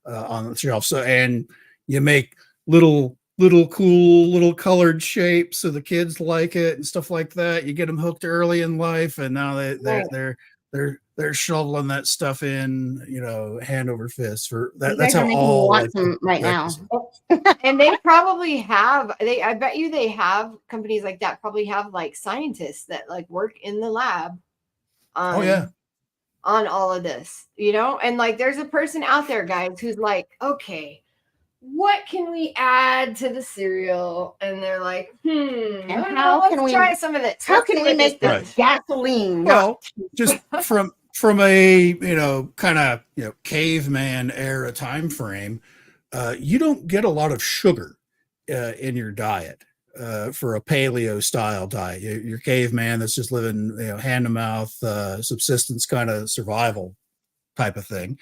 Speaker 4: on the shelf. So, and you make little cool little colored shapes so the kids like it and stuff like that. You get them hooked early in life, and now they're shoveling that stuff in, hand over fist for that.
Speaker 1: You
Speaker 4: That's
Speaker 1: guys are
Speaker 4: how
Speaker 1: making me
Speaker 4: all
Speaker 1: want
Speaker 4: like
Speaker 1: some right now.
Speaker 2: and they probably have I bet you they have companies like that probably have like scientists that like work in the lab
Speaker 4: Oh yeah.
Speaker 2: on all of this, and like there's a person out there, guys, who's like, okay, what can we add to the cereal? And they're like,
Speaker 1: And
Speaker 2: I don't
Speaker 1: how
Speaker 2: know,
Speaker 1: can
Speaker 2: let's
Speaker 1: we
Speaker 2: try some of this.
Speaker 1: How can we make
Speaker 4: Right.
Speaker 1: this gasoline?
Speaker 4: Well, just from a kind of caveman era time frame, you don't get a lot of sugar in your diet for a paleo style diet. Your caveman that's just living hand to mouth subsistence kind of survival type of thing.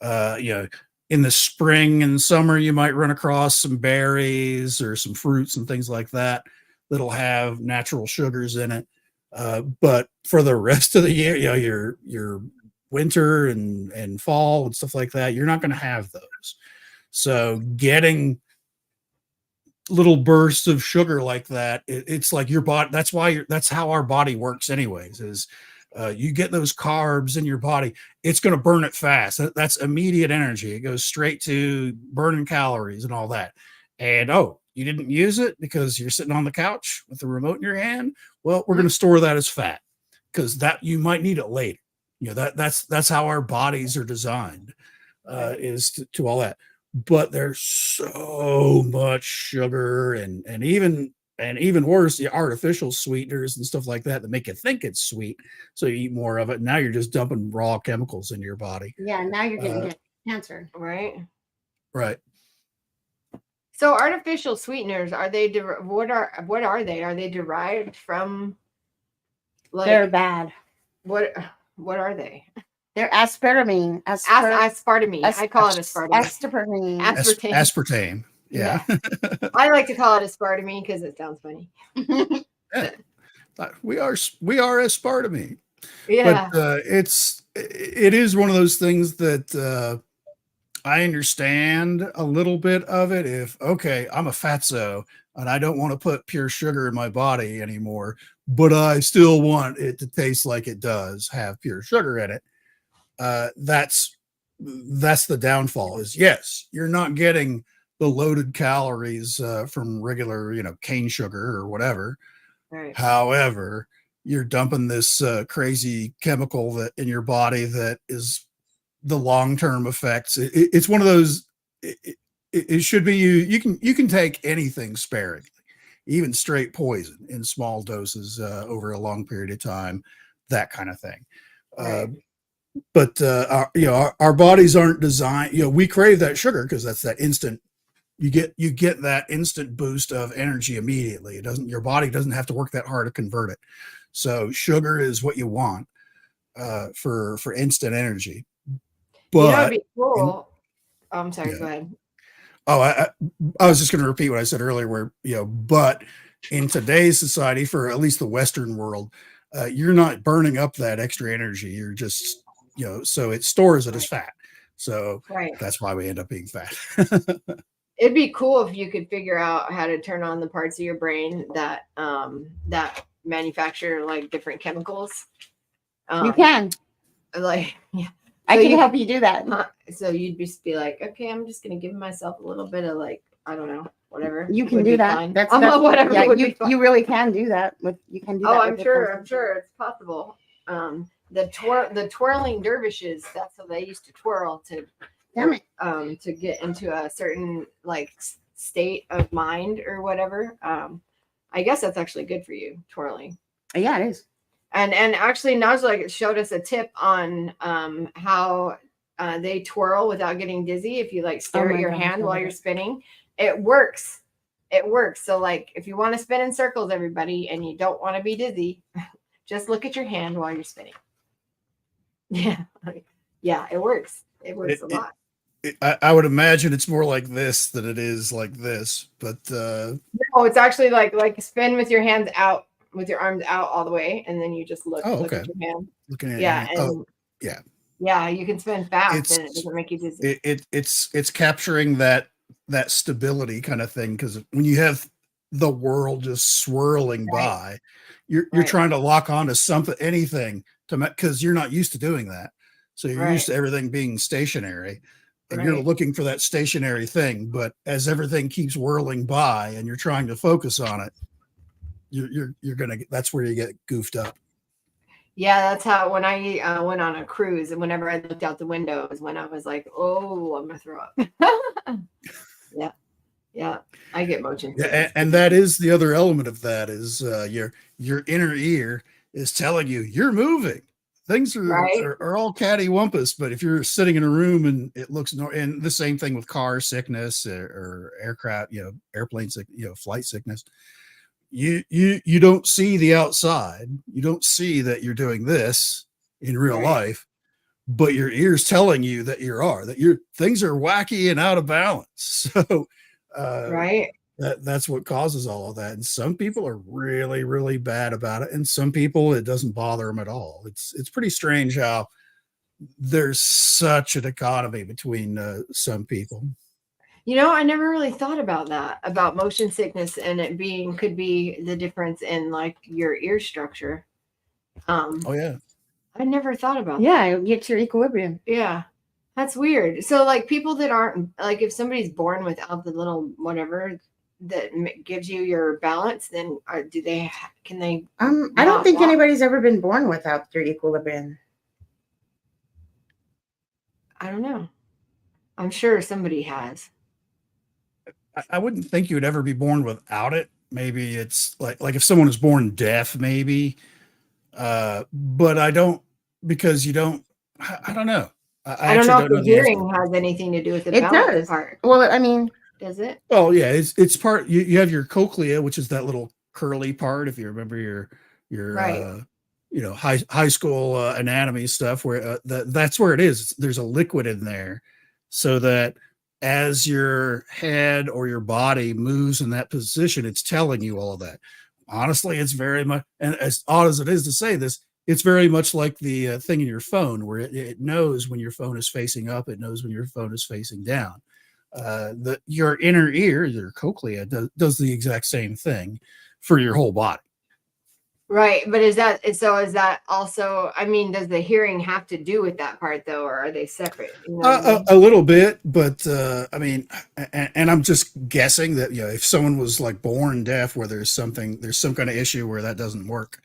Speaker 4: In the spring and summer, you might run across some berries or some fruits and things like that that'll have natural sugars in it. But for the rest of the year, your winter and fall and stuff like that, you're not going to have those. So getting little bursts of sugar like that, it's like your body. That's how our body works anyways, is you get those carbs in your body, it's going to burn it fast. That's immediate energy. It goes straight to burning calories and all that. And you didn't use it because you're sitting on the couch with the remote in your hand. Well, we're going to store that as fat because that you might need it later. That's how our bodies are designed, is to all that. But there's so much sugar and even worse, the artificial sweeteners and stuff like that make you think it's sweet. So you eat more of it. And now you're just dumping raw chemicals into your body.
Speaker 1: Yeah, now you're getting cancer.
Speaker 2: Right.
Speaker 4: Right.
Speaker 2: So artificial sweeteners, are they what are they? Are they derived from
Speaker 1: They're bad.
Speaker 2: what are they?
Speaker 1: They're aspartame.
Speaker 2: Aspartame. I call it aspartame.
Speaker 1: Aspartame.
Speaker 2: Aspartame.
Speaker 4: Aspartame. Yeah.
Speaker 2: I like to call it aspartame because it sounds funny.
Speaker 4: Yeah. We are aspartame.
Speaker 2: Yeah.
Speaker 4: But it is one of those things that I understand a little bit of it. If I'm a fatso and I don't want to put pure sugar in my body anymore, but I still want it to taste like it does have pure sugar in it. That's the downfall. Is yes, you're not getting loaded calories from regular, cane sugar or whatever.
Speaker 2: Right.
Speaker 4: However, you're dumping this crazy chemical that in your body that is the long-term effects. It's one of those. It should be you can take anything sparingly, even straight poison in small doses over a long period of time, that kind of thing.
Speaker 2: Right.
Speaker 4: But our bodies aren't designed. We crave that sugar because that's that instant. You get that instant boost of energy immediately. Your body doesn't have to work that hard to convert it. So sugar is what you want for instant energy. But
Speaker 2: it'd be cool. I'm sorry.
Speaker 4: Yeah.
Speaker 2: Go ahead.
Speaker 4: Oh, I was just going to repeat what I said earlier, where, but in today's society, for at least the Western world, you're not burning up that extra energy. You're just, so it stores it as fat. So
Speaker 2: Right.
Speaker 4: that's why we end up being fat.
Speaker 2: It'd be cool if you could figure out how to turn on the parts of your brain that manufacture like different chemicals.
Speaker 1: You can.
Speaker 2: Like, yeah.
Speaker 1: I
Speaker 2: So
Speaker 1: can
Speaker 2: you-
Speaker 1: help you do that.
Speaker 2: So you'd just be like, okay, I'm just gonna give myself a little bit of like, I don't know, whatever.
Speaker 1: You can
Speaker 2: would
Speaker 1: do
Speaker 2: be
Speaker 1: that.
Speaker 2: fine.
Speaker 1: That's
Speaker 2: whatever.
Speaker 1: Yeah,
Speaker 2: would be fine.
Speaker 1: you really can do that. You can do that.
Speaker 2: Oh, I'm
Speaker 1: with
Speaker 2: sure.
Speaker 1: your
Speaker 2: I'm sure it's possible. The twirling dervishes. That's how they used to twirl
Speaker 1: Damn it.
Speaker 2: to get into a certain like state of mind or whatever. I guess that's actually good for you, twirling.
Speaker 1: Yeah, it is.
Speaker 2: And actually, Najla showed us a tip on how they twirl without getting dizzy. If you like stare
Speaker 1: Oh
Speaker 2: at
Speaker 1: my
Speaker 2: your
Speaker 1: gosh,
Speaker 2: hand
Speaker 1: I
Speaker 2: while
Speaker 1: love
Speaker 2: you're
Speaker 1: it.
Speaker 2: spinning, it works. It works. So like, if you want to spin in circles, everybody, and you don't want to be dizzy, just look at your hand while you're spinning. Yeah, yeah, it works. It works a lot.
Speaker 4: I would imagine it's more like this than it is like this, but
Speaker 2: No, it's actually like spin with your hands out, with your arms out all the way, and then you just look
Speaker 4: okay.
Speaker 2: at your hand.
Speaker 4: Looking at
Speaker 2: Yeah,
Speaker 4: it.
Speaker 2: and
Speaker 4: yeah.
Speaker 2: yeah, you can spin fast,
Speaker 4: It's-
Speaker 2: and it doesn't make you dizzy.
Speaker 4: It's capturing that stability kind of thing, because when you have the world just swirling by, you're
Speaker 2: Right.
Speaker 4: trying to lock onto something, anything, because you're not used to doing that. So you're
Speaker 2: Right.
Speaker 4: used to everything being stationary, and
Speaker 2: Right.
Speaker 4: you're looking for that stationary thing. But as everything keeps whirling by and you're trying to focus on it, you're gonna that's where you get goofed up.
Speaker 2: Yeah, that's how when I went on a cruise, and whenever I looked out the window is when I was like, "Oh, I'm gonna throw up." yeah, I get motion
Speaker 4: Yeah,
Speaker 2: sickness.
Speaker 4: and that is the other element of that is your inner ear is telling you you're moving. Things
Speaker 2: Right.
Speaker 4: are all cattywampus, but if you're sitting in a room and it looks and the same thing with car sickness or aircraft, airplane sick, flight sickness. You don't see the outside. You don't see that you're doing this in real
Speaker 2: Right.
Speaker 4: life, but your ear's telling you that things are wacky and out of balance. So
Speaker 2: Right.
Speaker 4: that's what causes all of that. And some people are really, really bad about it. And some people, it doesn't bother them at all. It's pretty strange how there's such a dichotomy between some people.
Speaker 2: I never really thought about that, about motion sickness, and it could be the difference in like your ear structure.
Speaker 4: Oh yeah.
Speaker 2: I never thought about
Speaker 1: Yeah, it gets your equilibrium.
Speaker 2: that. Yeah. That's weird. So like people that aren't like, if somebody's born without the little whatever that gives you your balance, then can they?
Speaker 1: I don't
Speaker 2: Not
Speaker 1: think
Speaker 2: walk.
Speaker 1: anybody's ever been born without your equilibrium.
Speaker 2: I don't know. I'm sure somebody has.
Speaker 4: I wouldn't think you would ever be born without it. Maybe it's like if someone is born deaf, maybe. But I don't, because you don't. I don't know.
Speaker 2: I don't know
Speaker 4: actually
Speaker 2: if the
Speaker 4: answer.
Speaker 2: hearing has anything to do with the
Speaker 1: It
Speaker 2: balance
Speaker 1: does.
Speaker 2: part.
Speaker 1: Well, I mean,
Speaker 2: Does it?
Speaker 4: Oh yeah, it's part. You have your cochlea, which is that little curly part. If you remember your
Speaker 2: Right.
Speaker 4: high school anatomy stuff, where that's where it is. There's a liquid in there, so that as your head or your body moves in that position, it's telling you all of that. Honestly, it's very much, and as odd as it is to say this, it's very much like the thing in your phone, where it knows when your phone is facing up, it knows when your phone is facing down. Your inner ear, your cochlea, does the exact same thing for your whole body.
Speaker 2: Right. But is that also, I mean, does the hearing have to do with that part though, or are they separate? You know what I mean?
Speaker 4: A little bit, but I mean, and I'm just guessing that, you know, if someone was like born deaf, where there's some kind of issue where that doesn't work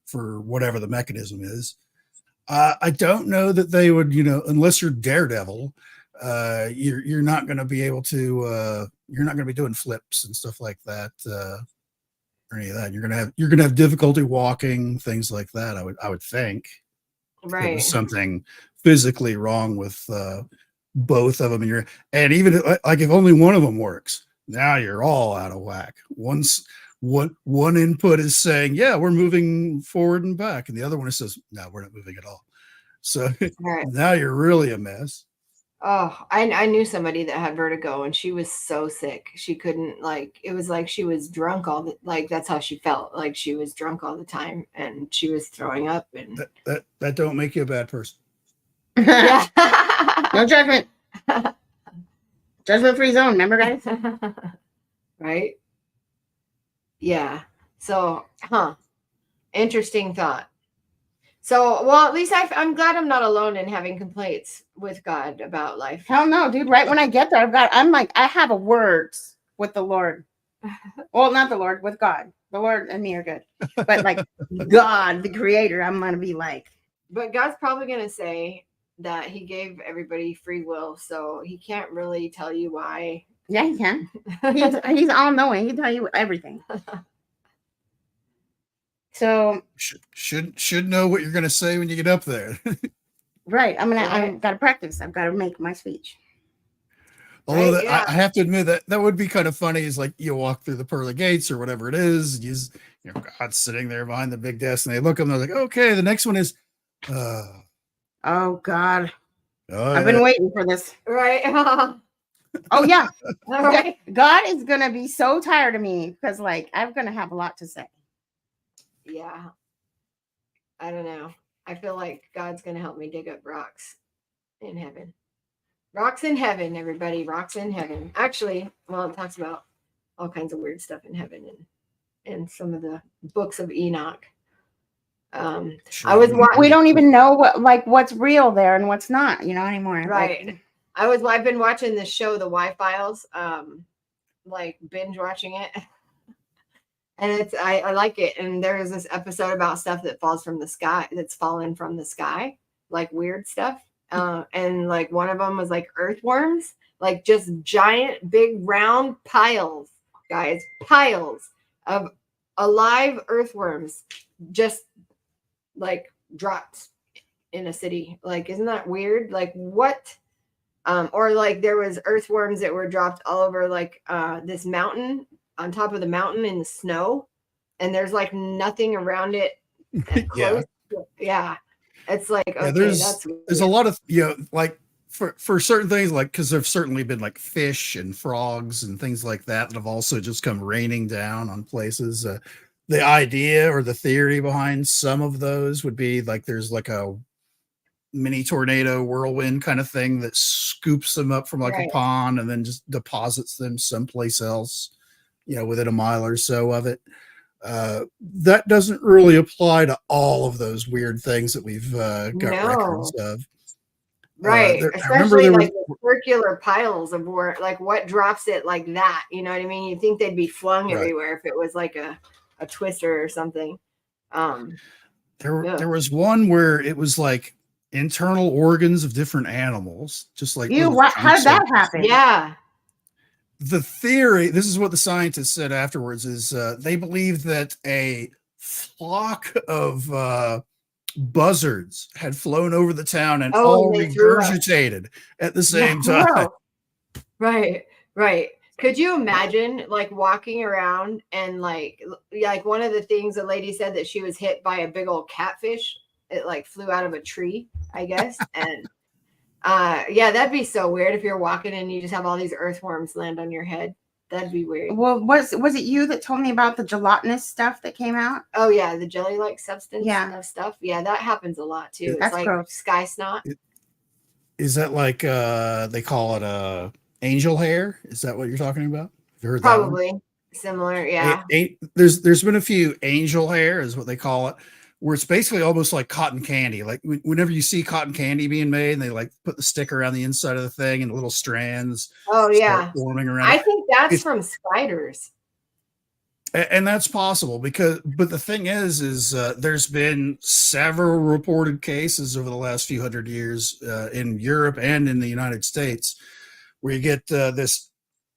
Speaker 4: for whatever the mechanism is. I don't know that they would, you know, unless you're Daredevil, you're not going to be able to, you're not going to be doing flips and stuff like that, or any of that. You're gonna have difficulty walking, things like that. I would think. If there was
Speaker 2: Right.
Speaker 4: something physically wrong with both of them, and even like if only one of them works, now you're all out of whack. One input is saying, yeah, we're moving forward and back, and the other one says, no, we're not moving at all. So
Speaker 2: Right.
Speaker 4: now you're really a mess.
Speaker 2: Oh, I knew somebody that had vertigo and she was so sick. She couldn't, like, it was like she was drunk like that's how she felt. Like she was drunk all the time and she was throwing up and
Speaker 4: That don't make you a bad person.
Speaker 2: yeah.
Speaker 1: No judgment. Judgment free zone. Remember, guys?
Speaker 2: Right? Yeah. So, interesting thought. So, well, at least I'm glad I'm not alone in having complaints with God about life.
Speaker 1: Hell no, dude. Right when I get there, I'm like, I have a words with the Lord. Well, not the Lord, with God. The Lord and me are good. But like God, the creator, I'm going to be like.
Speaker 2: But God's probably going to say that he gave everybody free will. So he can't really tell you why.
Speaker 1: Yeah, he can. He's all knowing. He can tell you everything. So
Speaker 4: should know what you're going to say when you get up there.
Speaker 1: right. I've got to practice. I've got to make my speech.
Speaker 4: Although
Speaker 2: Right, yeah.
Speaker 4: I have to admit that would be kind of funny. Is like you walk through the pearly gates or whatever it is. You know, God's sitting there behind the big desk, and they look at them. They're like, okay, the next one is,
Speaker 1: Oh God,
Speaker 4: oh,
Speaker 1: I've been waiting for this.
Speaker 2: Right.
Speaker 1: Oh yeah,
Speaker 2: All right.
Speaker 1: God is gonna be so tired of me because like I'm gonna have a lot to say.
Speaker 2: Yeah. I don't know. I feel like God's going to help me dig up rocks in heaven. Rocks in heaven, everybody. Rocks in heaven. Actually, well, it talks about all kinds of weird stuff in heaven and some of the books of Enoch. I was
Speaker 1: We don't even know what's real there and what's not, you know, anymore.
Speaker 2: Right. I've been watching this show, The Y-Files, like binge watching it. And I like it. And there is this episode about stuff that falls from the sky, that's fallen from the sky, like weird stuff. And like one of them was like earthworms, like just giant, big, round piles, guys, piles of alive earthworms, just like dropped in a city. Like, isn't that weird? Like what? Or like there was earthworms that were dropped all over like this mountain, on top of the mountain in the snow, and there's like nothing around it close. Yeah. It's like, okay,
Speaker 4: there's a lot of, you know, like for certain things, like because there've certainly been like fish and frogs and things like that have also just come raining down on places. The idea or the theory behind some of those would be like there's like a mini tornado whirlwind kind of thing that scoops them up from like a pond and then just deposits them someplace else, you know, within a mile or so of it. That doesn't really apply to all of those weird things that we've got records of.
Speaker 2: Right. Especially like the circular piles of like what drops it like that. You know what I mean? You'd think they'd be flung everywhere if it was like a twister or something.
Speaker 4: There was one where it was like internal organs of different animals, just like
Speaker 1: how did that happen?
Speaker 2: Yeah.
Speaker 4: The theory, this is what the scientists said afterwards, is they believed that a flock of buzzards had flown over the town and all regurgitated at the same time.
Speaker 2: Right. Could you imagine like walking around and like one of the things the lady said that she was hit by a big old catfish. It like flew out of a tree, I guess. And yeah, that'd be so weird if you're walking and you just have all these earthworms land on your head. That'd be weird.
Speaker 1: Well, was it you that told me about the gelatinous stuff that came out?
Speaker 2: Oh yeah, the jelly-like substance stuff. Yeah, that happens a lot too.
Speaker 1: That's
Speaker 2: it's like
Speaker 1: gross.
Speaker 2: Sky snot.
Speaker 4: Is that like they call it angel hair? Is that what you're talking about?
Speaker 2: Probably Similar, yeah.
Speaker 4: There's been a few angel hair is what they call it, where it's basically almost like cotton candy. Like whenever you see cotton candy being made, and they like put the sticker around the inside of the thing, and little strands
Speaker 2: Oh
Speaker 4: start
Speaker 2: yeah.
Speaker 4: forming around
Speaker 2: I
Speaker 4: it.
Speaker 2: think that's
Speaker 4: It's-
Speaker 2: from spiders.
Speaker 4: And that's possible but the thing is there's been several reported cases over the last few hundred years in Europe and in the United States where you get this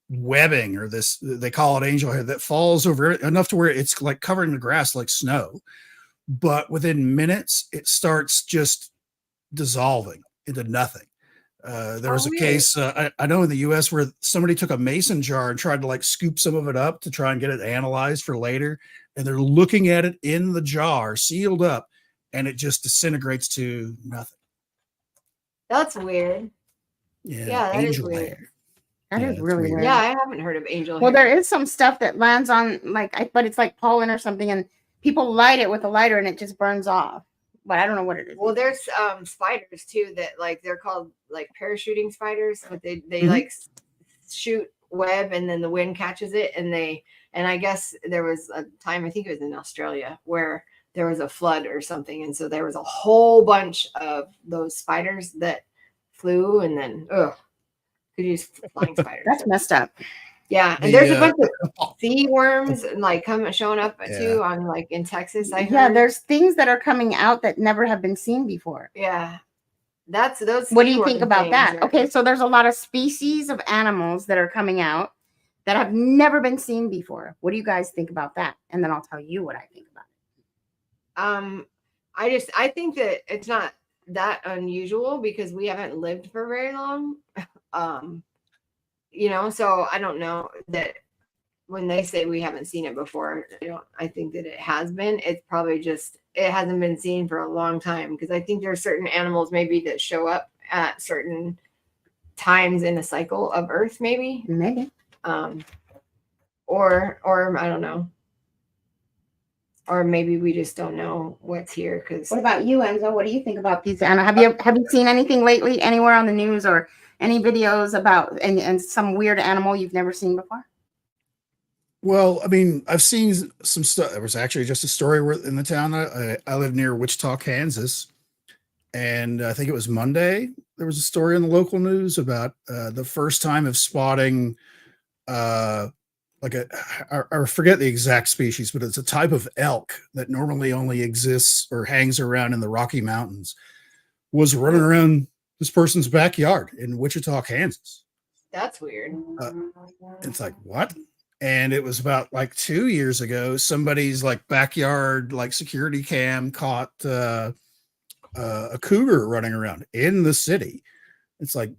Speaker 4: webbing, or this, they call it angel hair, that falls over enough to where it's like covering the grass like snow, but within minutes it starts just dissolving into nothing. There was a
Speaker 2: weird.
Speaker 4: case I know in the US where somebody took a mason jar and tried to like scoop some of it up to try and get it analyzed for later, and they're looking at it in the jar sealed up, and it just disintegrates to nothing.
Speaker 2: That's weird.
Speaker 4: Yeah,
Speaker 2: Yeah, that is
Speaker 4: angel
Speaker 2: weird.
Speaker 4: hair.
Speaker 1: That
Speaker 4: Yeah,
Speaker 1: is
Speaker 4: that's
Speaker 1: really
Speaker 4: weird.
Speaker 1: weird.
Speaker 2: Yeah, I haven't heard of angel
Speaker 1: Well,
Speaker 2: hair.
Speaker 1: there is some stuff that lands on but it's like pollen or something, and people light it with a lighter and it just burns off. But I don't know what it is.
Speaker 2: Well, there's spiders too that like they're called like parachuting spiders, but they
Speaker 4: Mhm.
Speaker 2: like shoot web and then the wind catches it, and I guess there was a time, I think it was in Australia, where there was a flood or something, and so there was a whole bunch of those spiders that flew, and then could use flying spiders.
Speaker 1: That's messed up.
Speaker 2: Yeah, and
Speaker 4: The,
Speaker 2: there's a bunch of sea worms like showing up
Speaker 4: Yeah.
Speaker 2: too on like in Texas. I heard.
Speaker 1: Yeah, there's things that are coming out that never have been seen before.
Speaker 2: Yeah, that's those.
Speaker 1: What do
Speaker 2: sea
Speaker 1: you think
Speaker 2: worm
Speaker 1: about
Speaker 2: things
Speaker 1: that?
Speaker 2: are-
Speaker 1: Okay, so there's a lot of species of animals that are coming out that have never been seen before. What do you guys think about that? And then I'll tell you what I think about it.
Speaker 2: I think that it's not that unusual because we haven't lived for very long. So I don't know that when they say we haven't seen it before, I think that it has been. It's probably just it hasn't been seen for a long time, because I think there are certain animals maybe that show up at certain times in a cycle of Earth, maybe.
Speaker 1: Maybe.
Speaker 2: Or I don't know. Or maybe we just don't know what's here. Because
Speaker 1: What about you, Enzo? What do you think about these animals? Have you seen anything lately anywhere on the news or any videos about and some weird animal you've never seen before?
Speaker 4: Well, I mean, I've seen some stuff. There was actually just a story where in the town I live near, Wichita, Kansas, and I think it was Monday. There was a story in the local news about the first time of spotting like I forget the exact species, but it's a type of elk that normally only exists or hangs around in the Rocky Mountains, was running around this person's backyard in Wichita, Kansas.
Speaker 2: that's weird.
Speaker 4: It's like, what? And it was about like 2 years ago, somebody's like backyard, like security cam caught a cougar running around in the city. It's like,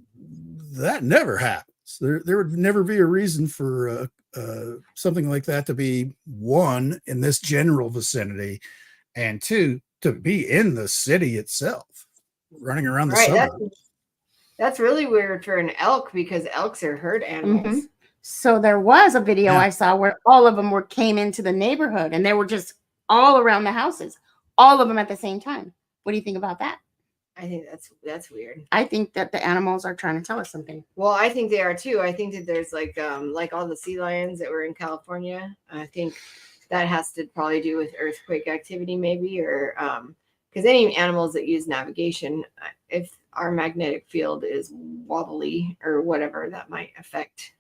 Speaker 4: that never happens. There would never be a reason for something like that to be, one, in this general vicinity, and two, to be in the city itself, running around the suburbs.
Speaker 2: That's really weird for an elk, because elks are herd animals.
Speaker 1: So there was a video
Speaker 4: Yeah.
Speaker 1: I saw where all of them came into the neighborhood and they were just all around the houses, all of them at the same time. What do you think about that?
Speaker 2: I think that's weird.
Speaker 1: I think that the animals are trying to tell us something.
Speaker 2: Well, I think they are too. I think that there's like all the sea lions that were in California. I think that has to probably do with earthquake activity, maybe, or because any animals that use navigation, if our magnetic field is wobbly or whatever, that might affect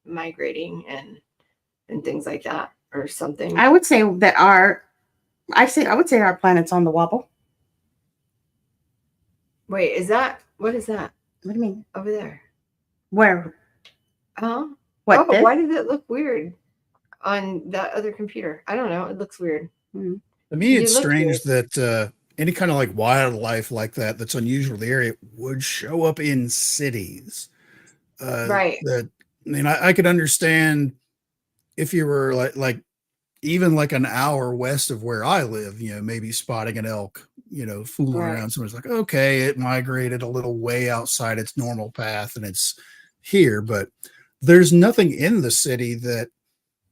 Speaker 2: migrating and things like that, or something.
Speaker 1: I would say that I would say our planet's on the wobble.
Speaker 2: Wait, what is that
Speaker 1: What do you mean?
Speaker 2: over there?
Speaker 1: Where?
Speaker 2: Oh,
Speaker 1: What? This?
Speaker 2: why does it look weird on that other computer? I don't know. It looks weird.
Speaker 4: To me, it's
Speaker 2: You look
Speaker 4: strange that any kind of like wildlife like that's unusual in the area would show up in cities.
Speaker 2: Right.
Speaker 4: That, I mean, I could understand if you were like even like an hour west of where I live, maybe spotting an elk, fooling
Speaker 2: Right.
Speaker 4: around. Someone's like, okay, it migrated a little way outside its normal path and it's here, but there's nothing in the city that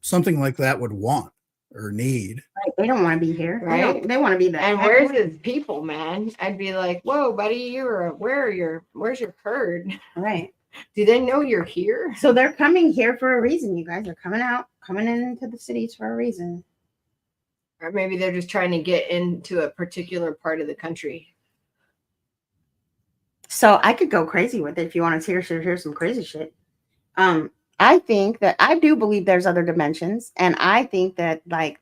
Speaker 4: something like that would want or need.
Speaker 1: Right, they don't want to be here.
Speaker 2: Right.
Speaker 1: They want to be there.
Speaker 2: And where's his people, man? I'd be like, whoa, buddy, where's your herd?
Speaker 1: Right.
Speaker 2: Do they know you're here?
Speaker 1: So they're coming here for a reason. You guys are coming into the cities for a reason.
Speaker 2: Or maybe they're just trying to get into a particular part of the country.
Speaker 1: So I could go crazy with it if you want to hear some crazy shit. I think that I do believe there's other dimensions, and I think that like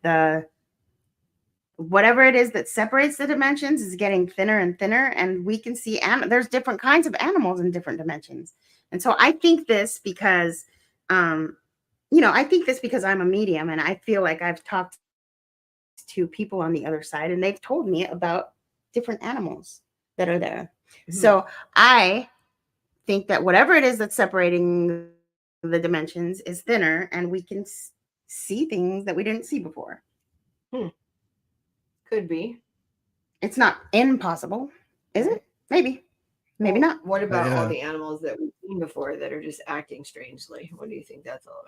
Speaker 1: whatever it is that separates the dimensions is getting thinner and thinner, and we can see there's different kinds of animals in different dimensions. And so I think this because I'm a medium, and I feel like I've talked to people on the other side, and they've told me about different animals that are there. Mm-hmm. So I think that whatever it is that's separating the dimensions is thinner, and we can see things that we didn't see before.
Speaker 2: Could be.
Speaker 1: It's not impossible, is it? Maybe not.
Speaker 2: What about all the animals that we've seen before that are just acting strangely? What do you think that's all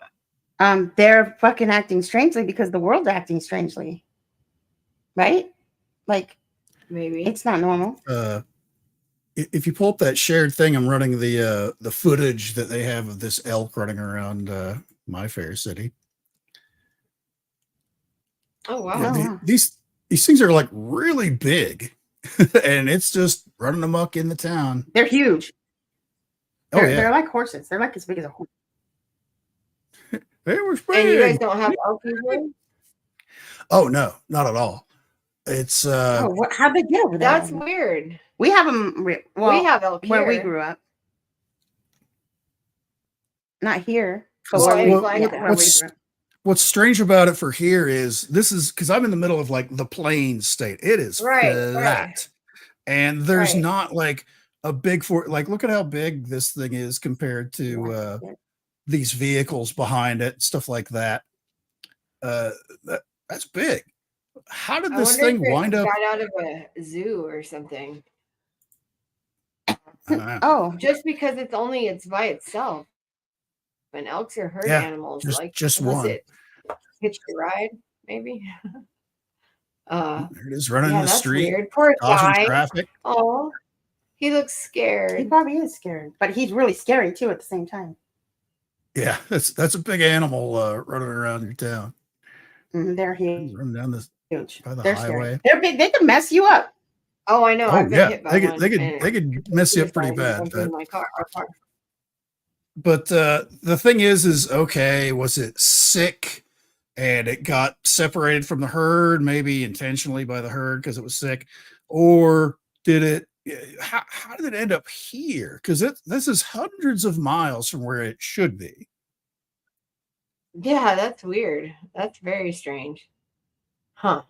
Speaker 2: about?
Speaker 1: They're fucking acting strangely because the world's acting strangely, right? Like,
Speaker 2: maybe
Speaker 1: it's not normal.
Speaker 4: If you pull up that shared thing, I'm running the footage that they have of this elk running around my fair city.
Speaker 2: Oh wow!
Speaker 4: Yeah, these things are like really big, and it's just running amok in the town.
Speaker 1: They're huge.
Speaker 4: Oh,
Speaker 1: They're like horses. They're like as big as a horse.
Speaker 4: They were big.
Speaker 2: And you guys don't have elk usually?
Speaker 4: Oh no, not at all. It's
Speaker 1: how'd they get over there?
Speaker 2: That's weird.
Speaker 1: We have them.
Speaker 2: We have elk
Speaker 1: where we
Speaker 2: here.
Speaker 1: grew up. Not here.
Speaker 4: What's strange about it for here is this is because I'm in the middle of like the plains state. It is flat, and there's not like a big like look at how big this thing is compared to these vehicles behind it, stuff like that. That's big. How did this thing wind up?
Speaker 2: Got out of a zoo or something. Just because it's by itself. And elks are herd animals,
Speaker 4: just one.
Speaker 2: It hitched a ride, maybe.
Speaker 4: There it is running in the street.
Speaker 2: Weird. Poor guy.
Speaker 4: Traffic.
Speaker 2: Oh, he looks scared.
Speaker 1: He probably is scared, but he's really scary too at the same time.
Speaker 4: Yeah, that's a big animal running around your town.
Speaker 1: They're huge.
Speaker 4: He's running down by the
Speaker 1: They're
Speaker 4: highway.
Speaker 1: Scary. They're big. They can mess you up.
Speaker 2: Oh, I know.
Speaker 4: Oh, they could mess you up pretty bad.
Speaker 2: Our car.
Speaker 4: But the thing is okay, was it sick and it got separated from the herd, maybe intentionally by the herd because it was sick? Or did it, how did it end up here? Because this is hundreds of miles from where it should be.
Speaker 2: Yeah, that's weird. That's very strange. Huh.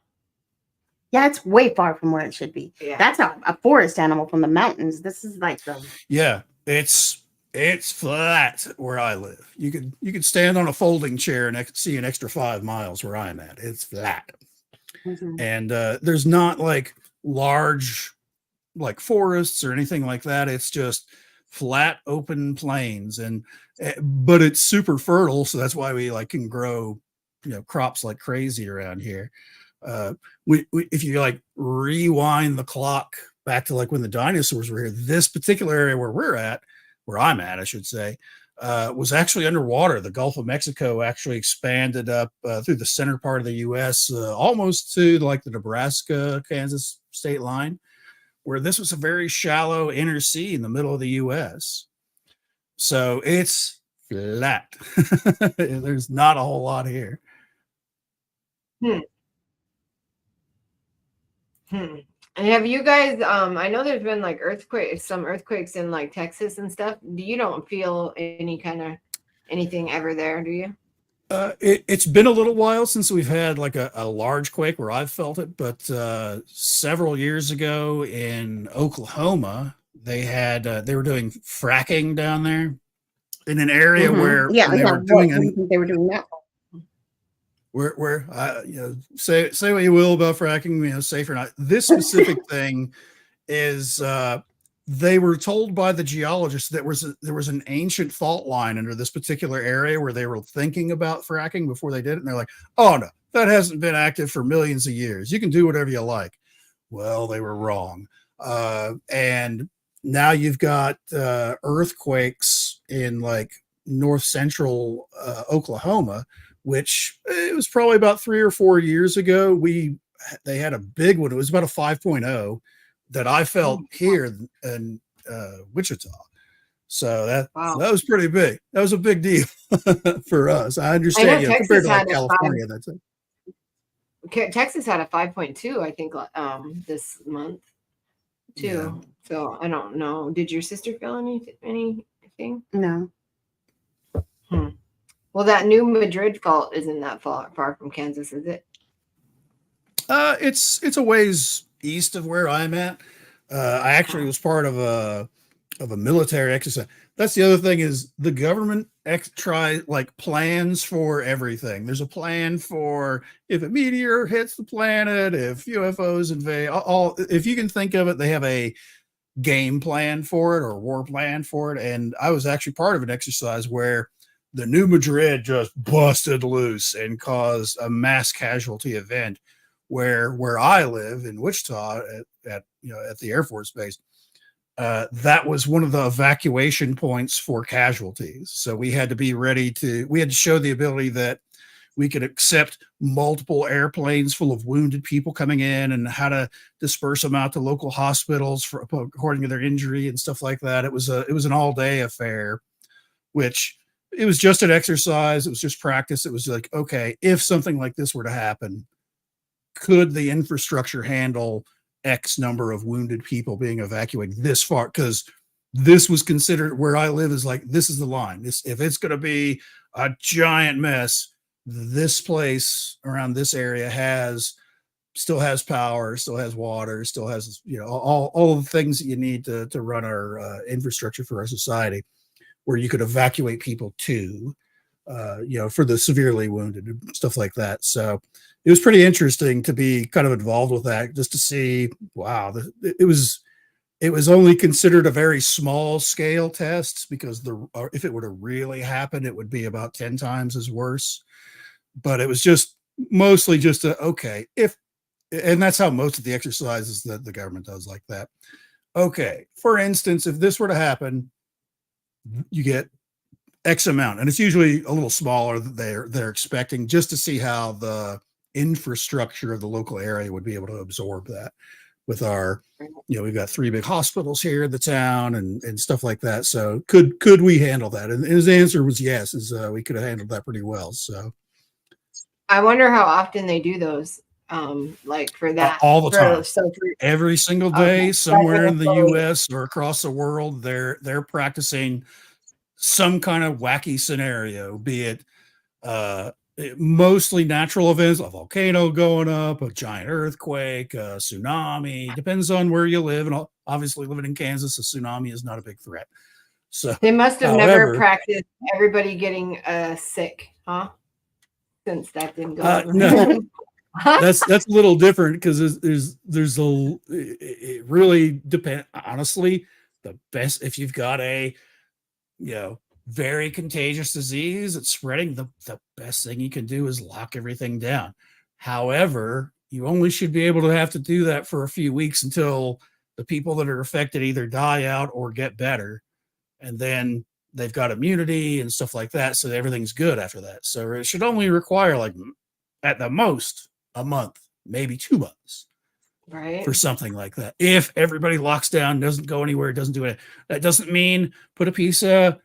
Speaker 1: Yeah, it's way far from where it should be.
Speaker 2: Yeah.
Speaker 1: That's a forest animal from the mountains. This is like
Speaker 4: it's flat where I live. You could stand on a folding chair and see an extra 5 miles where I'm at. It's flat. Mm-hmm. And there's not like large like forests or anything like that. It's just flat open plains, but it's super fertile, so that's why we like can grow crops like crazy around here. If you like rewind the clock back to like when the dinosaurs were here, this particular area where I'm at, I should say, was actually underwater. The Gulf of Mexico actually expanded up through the center part of the U.S. Almost to like the Nebraska-Kansas state line, where this was a very shallow inner sea in the middle of the U.S. So it's flat. There's not a whole lot here.
Speaker 2: And have you guys, I know there's been like some earthquakes in like Texas and stuff. You don't feel any kind of anything ever there, do you?
Speaker 4: It's been a little while since we've had like a large quake where I've felt it, but several years ago in Oklahoma, they were doing fracking down there in an area where they were doing that. Where say what you will about fracking, safe or not. This specific thing is they were told by the geologists that there was an ancient fault line under this particular area where they were thinking about fracking before they did it. And they're like, oh no, that hasn't been active for millions of years. You can do whatever you like. Well, they were wrong. And now you've got earthquakes in like north central Oklahoma, which it was probably about 3 or 4 years ago. They had a big one. It was about a 5.0 that I felt here in Wichita. So that
Speaker 2: Wow.
Speaker 4: that was pretty big. That was a big deal for us. I
Speaker 2: I
Speaker 4: understand,
Speaker 2: know
Speaker 4: you know,
Speaker 2: Texas
Speaker 4: compared to like
Speaker 2: had a
Speaker 4: California, that's it.
Speaker 2: Texas had a 5.2, I think, this month too.
Speaker 4: Yeah.
Speaker 2: So I don't know. Did your sister feel anything?
Speaker 1: No.
Speaker 2: Well, that new Madrid fault isn't that far from Kansas, is it?
Speaker 4: It's a ways east of where I'm at. I actually was part of a military exercise. That's the other thing is the government plans for everything. There's a plan for if a meteor hits the planet, if UFOs invade, all if you can think of it, they have a game plan for it or war plan for it. And I was actually part of an exercise where the New Madrid just busted loose and caused a mass casualty event where I live in Wichita at the Air Force Base. That was one of the evacuation points for casualties. So we had to be ready we had to show the ability that we could accept multiple airplanes full of wounded people coming in and how to disperse them out to local hospitals according to their injury and stuff like that. It was an all day affair, which it was just an exercise. It was just practice. It was like, okay, if something like this were to happen, could the infrastructure handle X number of wounded people being evacuated this far? Because this was considered where I live is like, this is the line. If it's going to be a giant mess, this place around this area still has power, still has water, still has, all the things that you need to run our infrastructure for our society, where you could evacuate people to, for the severely wounded and stuff like that. So it was pretty interesting to be kind of involved with that, just to see, wow, it was only considered a very small scale test because if it were to really happen, it would be about 10 times as worse. But it was just mostly just and that's how most of the exercises that the government does like that. Okay, for instance, if this were to happen, you get X amount, and it's usually a little smaller than they're expecting, just to see how the infrastructure of the local area would be able to absorb that. With our, we've got 3 big hospitals here in the town and stuff like that. So could we handle that? And his answer was yes, we could have handled that pretty well. So
Speaker 2: I wonder how often they do those, like for that
Speaker 4: all the time. Every single day,
Speaker 2: okay,
Speaker 4: somewhere in the U.S. or across the world, they're practicing some kind of wacky scenario, be it mostly natural events, a volcano going up, a giant earthquake, a tsunami. Depends on where you live, and obviously living in Kansas, a tsunami is not a big threat. So
Speaker 2: they must have never practiced everybody getting sick, huh? Since that didn't go over.
Speaker 4: No. That's a little different because it really depends. Honestly, the best, if you've got a very contagious disease that's spreading, the best thing you can do is lock everything down. However, you only should be able to have to do that for a few weeks until the people that are affected either die out or get better, and then they've got immunity and stuff like that, so everything's good after that. So it should only require, like, at the most, a month, maybe 2 months,
Speaker 2: right,
Speaker 4: for something like that. If everybody locks down, doesn't go anywhere, doesn't do it, that doesn't mean put a piece of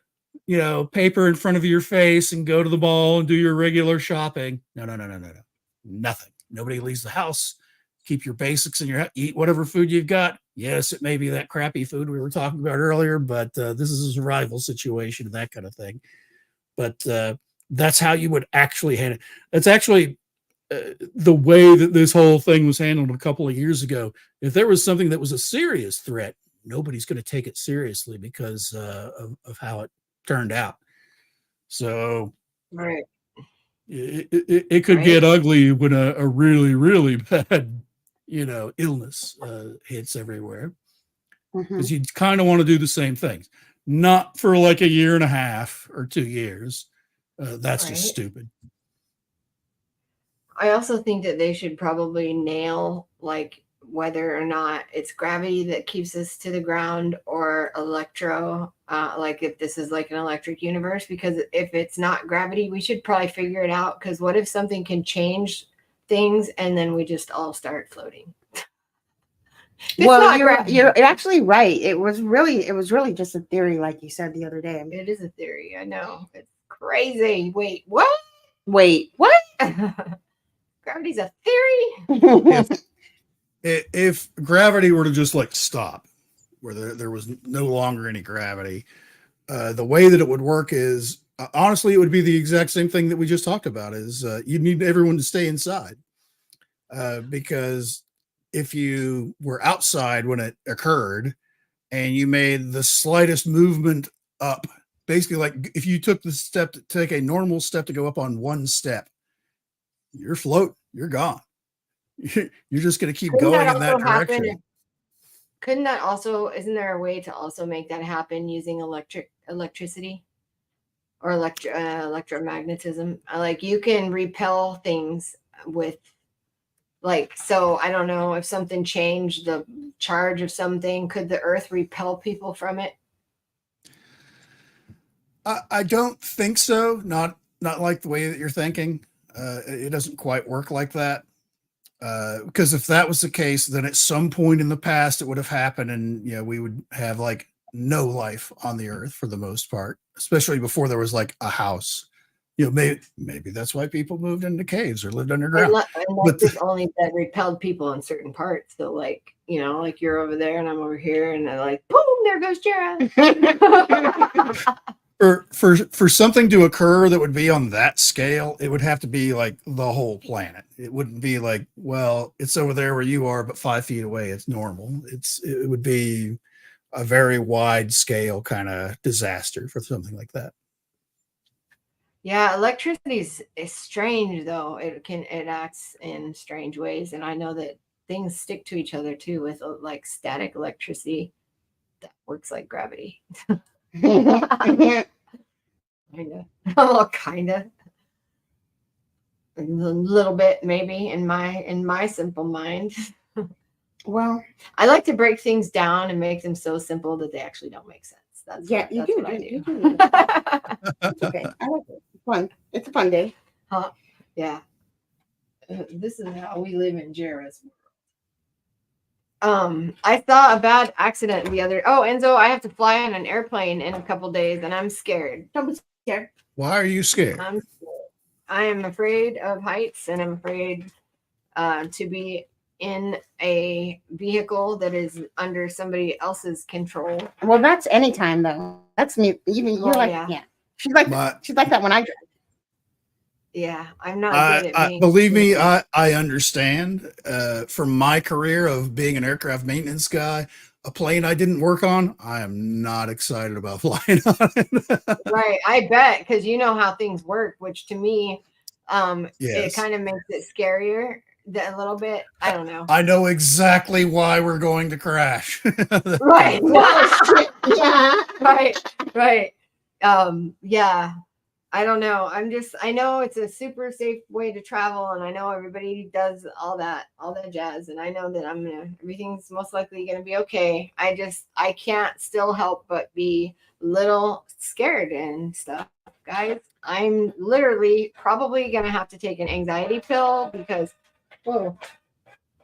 Speaker 4: paper in front of your face and go to the mall and do your regular shopping. No, nothing. Nobody leaves the house. Keep your basics in your house. Eat whatever food you've got. Yes, it may be that crappy food we were talking about earlier, but this is a survival situation and that kind of thing. But that's how you would actually handle it. That's actually the way that this whole thing was handled a couple of years ago. If there was something that was a serious threat, nobody's going to take it seriously because of how it turned out. So
Speaker 2: right,
Speaker 4: it could get ugly when a really, really bad illness hits everywhere, because you kind of want to do the same things, not for like a year and a half or 2 years. That's just stupid.
Speaker 2: I also think that they should probably nail like whether or not it's gravity that keeps us to the ground or electro, like if this is like an electric universe, because if it's not gravity, we should probably figure it out. Because what if something can change things and then we just all start floating?
Speaker 1: Well, you're actually right. It was really just a theory, like you said the other day.
Speaker 2: It is a theory. I know. It's crazy. Wait, what?
Speaker 1: Wait, what?
Speaker 2: Gravity's a theory?
Speaker 4: If gravity were to just like stop, where there was no longer any gravity, the way that it would work is honestly, it would be the exact same thing that we just talked about. Is you need everyone to stay inside, because if you were outside when it occurred and you made the slightest movement up, basically like if you took the step to take a normal step to go up on one step, you're floating, you're gone. You're just going to keep going in that direction.
Speaker 2: Couldn't that also, isn't there a way to also make that happen using electricity or electromagnetism? Like you can repel things with, like, so I don't know if something changed the charge of something, could the earth repel people from it?
Speaker 4: I don't think so. Not like the way that you're thinking. It doesn't quite work like that. Because if that was the case, then at some point in the past it would have happened, and we would have like no life on the earth for the most part, especially before there was like a house. Maybe that's why people moved into caves or lived underground.
Speaker 2: But it's only that repelled people in certain parts. So like, like you're over there and I'm over here, and they're like, boom, there goes Jara.
Speaker 4: For something to occur that would be on that scale, it would have to be like the whole planet. It wouldn't be like, well, it's over there where you are, but 5 feet away, it's normal. It would be a very wide scale kind of disaster for something like that.
Speaker 2: Yeah, electricity is strange though. It acts in strange ways, and I know that things stick to each other too with like static electricity that works like gravity. Kinda. Kinda. A little bit maybe in my simple mind.
Speaker 1: Well,
Speaker 2: I like to break things down and make them so simple that they actually don't make sense. That's what I do.
Speaker 1: It's okay. I like it. It's fun. It's a fun day.
Speaker 2: Yeah. This is how we live in Jara's world. I saw a bad accident Enzo, I have to fly on an airplane in a couple days and I'm scared.
Speaker 1: Don't be scared.
Speaker 4: Why are you scared?
Speaker 2: I am afraid of heights, and I'm afraid to be in a vehicle that is under somebody else's control.
Speaker 1: Well, that's anytime though. That's me. You're like, yeah. She's like that when I drive.
Speaker 2: Yeah, I'm not good at being.
Speaker 4: Believe me, I understand. From my career of being an aircraft maintenance guy, a plane I didn't work on, I am not excited about flying on it.
Speaker 2: Right, I bet, because you know how things work, which to me,
Speaker 4: yes.
Speaker 2: It kind of makes it scarier a little bit. I don't know.
Speaker 4: I know exactly why we're going to crash.
Speaker 2: Right.
Speaker 1: Yeah.
Speaker 2: Right. Yeah. I don't know. I know it's a super safe way to travel, and I know everybody does all that jazz, and I know that everything's most likely going to be okay. I can't still help but be a little scared and stuff, guys. I'm literally probably going to have to take an anxiety pill because, whoa,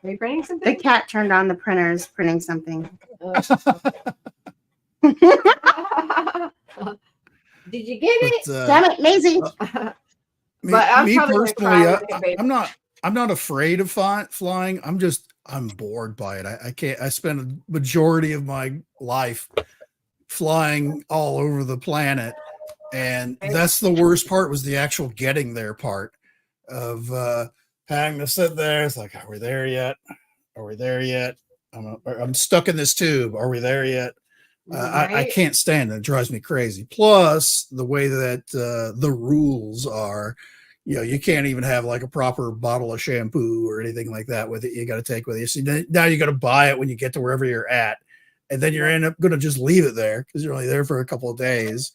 Speaker 2: are you printing something?
Speaker 1: The cat turned on the printers, printing something.
Speaker 2: Did you get it?
Speaker 1: Damn it, Maisie.
Speaker 2: But I'm
Speaker 4: me personally, I'm not afraid of flying. I'm bored by it. I can't. I spend a majority of my life flying all over the planet, and that's the worst part. Was the actual getting there part of having to sit there. It's like, are we there yet? Are we there yet? I'm stuck in this tube. Are we there yet? I can't stand it. It drives me crazy. Plus, the way that the rules are, you can't even have like a proper bottle of shampoo or anything like that with it. You got to take with you. So now you got to buy it when you get to wherever you're at, and then you're end up going to just leave it there because you're only there for a couple of days.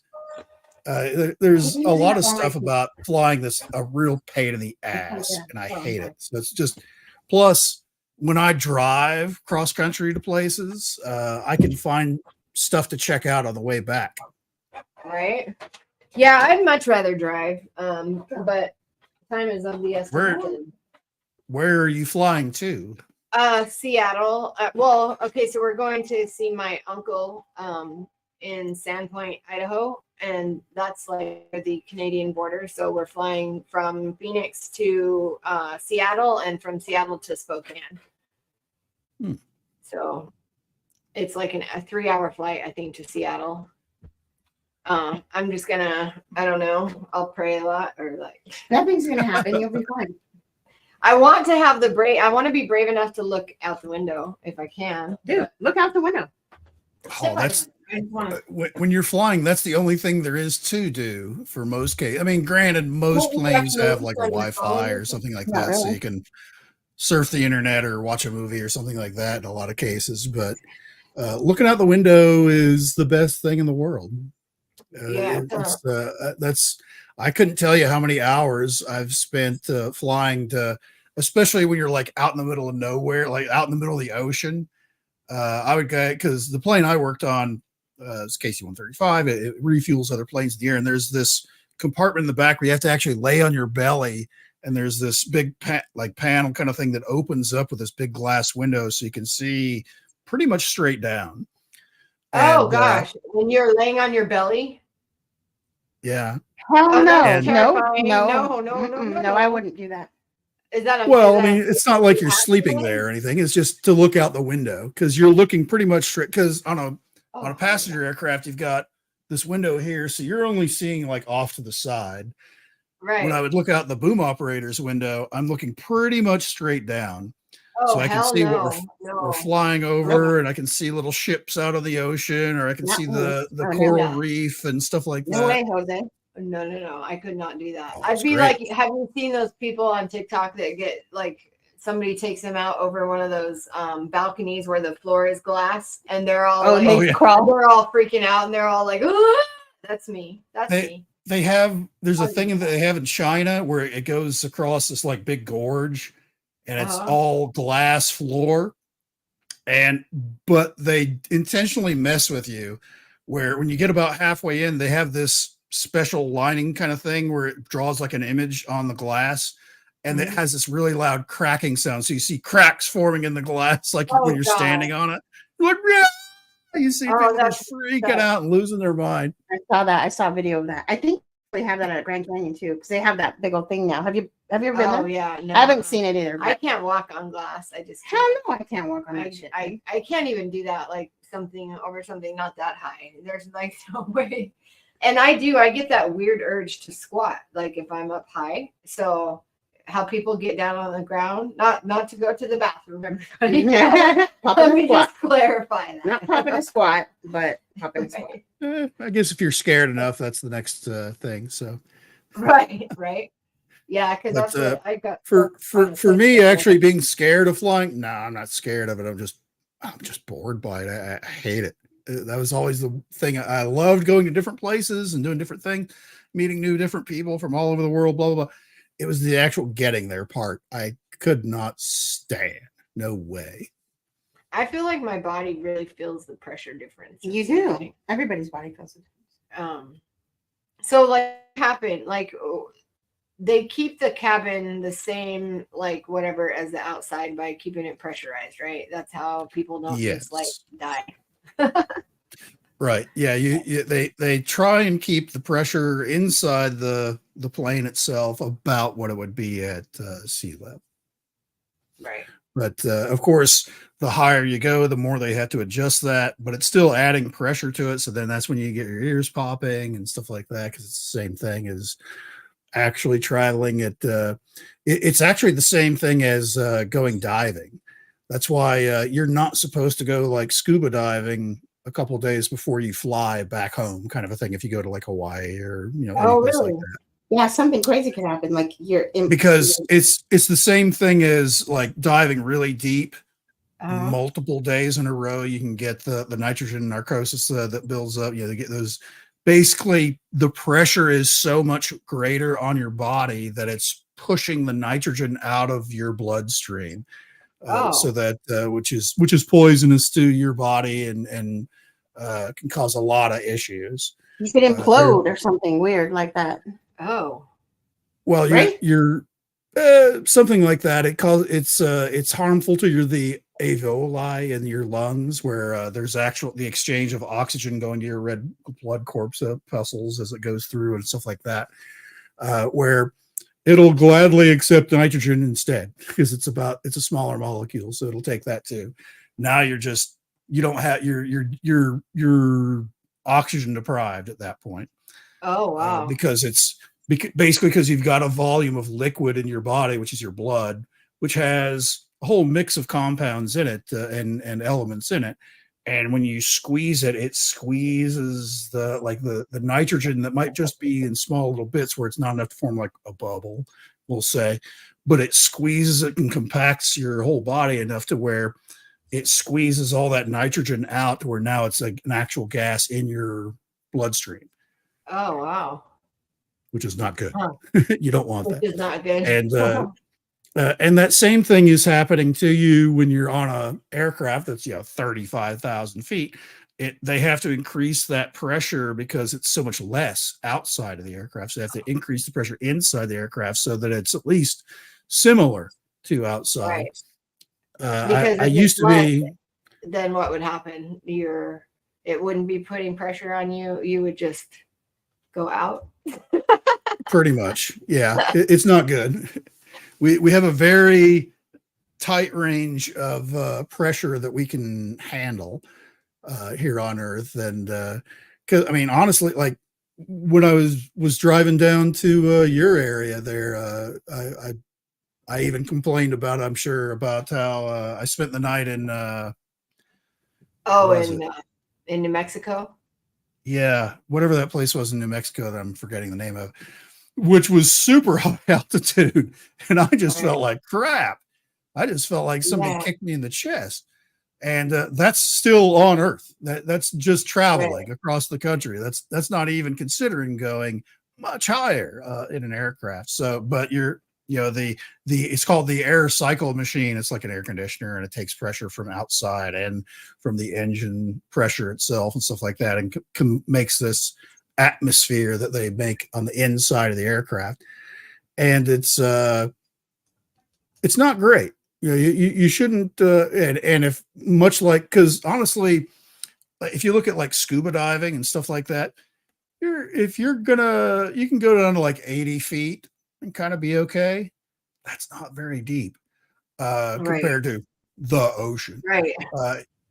Speaker 4: There's a lot of stuff about flying that's a real pain in the ass, and I hate it. So it's just plus when I drive cross country to places, I can find stuff to check out on the way back.
Speaker 2: Right. Yeah, I'd much rather drive. But time is of the essence.
Speaker 4: Where are you flying to?
Speaker 2: Seattle. Well, okay, so we're going to see my uncle in Sandpoint, Idaho, and that's like the Canadian border. So we're flying from Phoenix to Seattle, and from Seattle to Spokane. So it's like a 3-hour flight, I think, to Seattle. I'm just gonna, I don't know, I'll pray a lot, or like
Speaker 1: Nothing's gonna happen. You'll be fine.
Speaker 2: I want to have I want to be brave enough to look out the window if I can.
Speaker 1: Dude, look out the window.
Speaker 4: Oh, that's when you're flying. That's the only thing there is to do for most cases. I mean, granted, most planes have like a Wi-Fi or something like that, so you can surf the internet or watch a movie or something like that in a lot of cases. But looking out the window is the best thing in the world. That's I couldn't tell you how many hours I've spent flying to, especially when you're like out in the middle of nowhere, like out in the middle of the ocean. I would go, because the plane I worked on is KC-135. It refuels other planes in the air, and there's this compartment in the back where you have to actually lay on your belly, and there's this big panel kind of thing that opens up with this big glass window, so you can see pretty much straight down.
Speaker 2: Oh gosh, when you're laying on your belly.
Speaker 4: Yeah.
Speaker 1: Hell no.
Speaker 2: No,
Speaker 1: I wouldn't do that.
Speaker 2: Is that
Speaker 4: I mean, it's not like you're sleeping there or anything. It's just to look out the window, because you're looking pretty much straight. Because on a passenger aircraft, you've got this window here, so you're only seeing like off to the side.
Speaker 2: Right.
Speaker 4: When I would look out the boom operator's window, I'm looking pretty much straight down.
Speaker 2: Oh,
Speaker 4: so I can see what we're flying over, and I can see little ships out of the ocean, or I can see the coral reef and stuff like that.
Speaker 1: No way, Jose.
Speaker 2: No. I could not do that. I'd be like, have you seen those people on TikTok that get like somebody takes them out over one of those balconies where the floor is glass, and they're all
Speaker 1: crawl.
Speaker 2: They're all freaking out, and they're all like, "Ah!" That's me. That's me.
Speaker 4: There's a thing that they have in China where it goes across this like big gorge, and it's all glass floor, but they intentionally mess with you, where when you get about halfway in, they have this special lining kind of thing where it draws like an image on the glass, and it has this really loud cracking sound, so you see cracks forming in the glass like when you're standing on it. You're like, yeah! You see people just freaking out and losing their mind.
Speaker 1: I saw that. I saw a video of that. I think they have that at Grand Canyon too, because they have that big old thing now. Have you ever been there?
Speaker 2: Yeah, no.
Speaker 1: I haven't seen it either.
Speaker 2: I can't walk on glass. I just
Speaker 1: hell no, I can't walk on that shit.
Speaker 2: I can't even do that. Like something not that high. There's like no way. And I get that weird urge to squat, like if I'm up high. So how people get down on the ground, not to go to the bathroom, everybody. Let me just clarify that.
Speaker 1: Not popping a squat, but popping a squat.
Speaker 4: I guess if you're scared enough, that's the next thing. So
Speaker 2: right. Yeah, because that's what I got.
Speaker 4: For me, actually being scared of flying, no, I'm not scared of it. I'm just bored by it. I hate it. That was always the thing. I loved going to different places and doing different things, meeting different people from all over the world, blah, blah, blah. It was the actual getting there part I could not stand. No way.
Speaker 2: I feel like my body really feels the pressure difference.
Speaker 1: You do. Everybody's body feels it.
Speaker 2: So like happened, like they keep the cabin the same, like whatever as the outside by keeping it pressurized, right? That's how people don't just like die.
Speaker 4: Right. Yeah. They try and keep the pressure inside the plane itself about what it would be at sea level.
Speaker 2: Right.
Speaker 4: But of course, the higher you go, the more they have to adjust that. But it's still adding pressure to it. So then that's when you get your ears popping and stuff like that, because it's the same thing as actually traveling at. It's actually the same thing as going diving. That's why you're not supposed to go like scuba diving a couple of days before you fly back home, kind of a thing. If you go to like Hawaii or any place like that.
Speaker 1: Yeah, something crazy could happen. Like
Speaker 4: because it's the same thing as like diving really deep, multiple days in a row. You can get the nitrogen narcosis that builds up. They get those. Basically, the pressure is so much greater on your body that it's pushing the nitrogen out of your bloodstream. so that which is poisonous to your body and can cause a lot of issues.
Speaker 1: You could implode or something weird like that.
Speaker 2: Oh,
Speaker 4: Well,
Speaker 1: Right?
Speaker 4: you're something like that. It's harmful to the alveoli in your lungs, where there's the exchange of oxygen going to your red blood corpuscles as it goes through and stuff like that, where it'll gladly accept nitrogen instead because it's a smaller molecule, so it'll take that too. Now you don't have you're oxygen deprived at that point.
Speaker 2: oh, wow.
Speaker 4: Because it's basically because you've got a volume of liquid in your body, which is your blood, which has a whole mix of compounds in it and elements in it. And when you squeeze it, it squeezes the nitrogen that might just be in small little bits where it's not enough to form like a bubble, we'll say, but it squeezes it and compacts your whole body enough to where it squeezes all that nitrogen out to where now it's like an actual gas in your bloodstream.
Speaker 2: Oh, wow.
Speaker 4: Which is not good.
Speaker 2: Huh.
Speaker 4: You don't want
Speaker 2: Which
Speaker 4: that.
Speaker 2: is not good.
Speaker 4: And that same thing is happening to you when you're on a aircraft that's 35,000 feet. They have to increase that pressure because it's so much less outside of the aircraft. So they have to increase the pressure inside the aircraft so that it's at least similar to outside.
Speaker 2: Right.
Speaker 4: I used to be.
Speaker 2: Then what would happen? It wouldn't be putting pressure on you. You would just go out.
Speaker 4: Pretty much. Yeah. It's not good. We have a very tight range of pressure that we can handle here on Earth. And because honestly, like when I was driving down to your area there, I even complained about, I'm sure, about how I spent the night in
Speaker 2: in New Mexico.
Speaker 4: Yeah, whatever that place was in New Mexico that I'm forgetting the name of, which was super high altitude. And I just felt like crap. I just felt like somebody kicked me in the chest. And that's still on Earth. That's just traveling across the country. That's not even considering going much higher in an aircraft. So, but it's called the air cycle machine. It's like an air conditioner, and it takes pressure from outside and from the engine pressure itself and stuff like that, and makes this atmosphere that they make on the inside of the aircraft. And it's not great. You shouldn't. And if much like, because honestly, if you look at like scuba diving and stuff like that, you can go down to like 80 feet and kind of be okay. That's not very deep compared to the ocean.
Speaker 2: Right.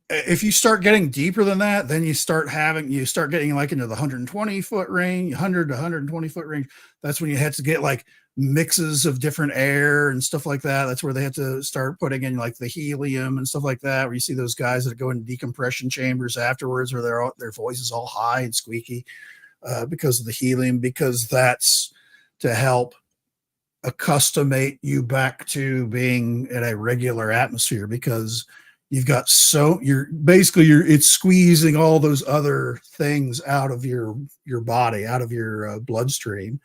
Speaker 4: If you start getting deeper than that, then you start getting like into the 120 foot range, 100 to 120 foot range. That's when you have to get like mixes of different air and stuff like that. That's where they have to start putting in like the helium and stuff like that, where you see those guys that go into decompression chambers afterwards where their voice is all high and squeaky because of the helium, because that's to help accustomate you back to being in a regular atmosphere, because it's squeezing all those other things out of your body, out of your bloodstream,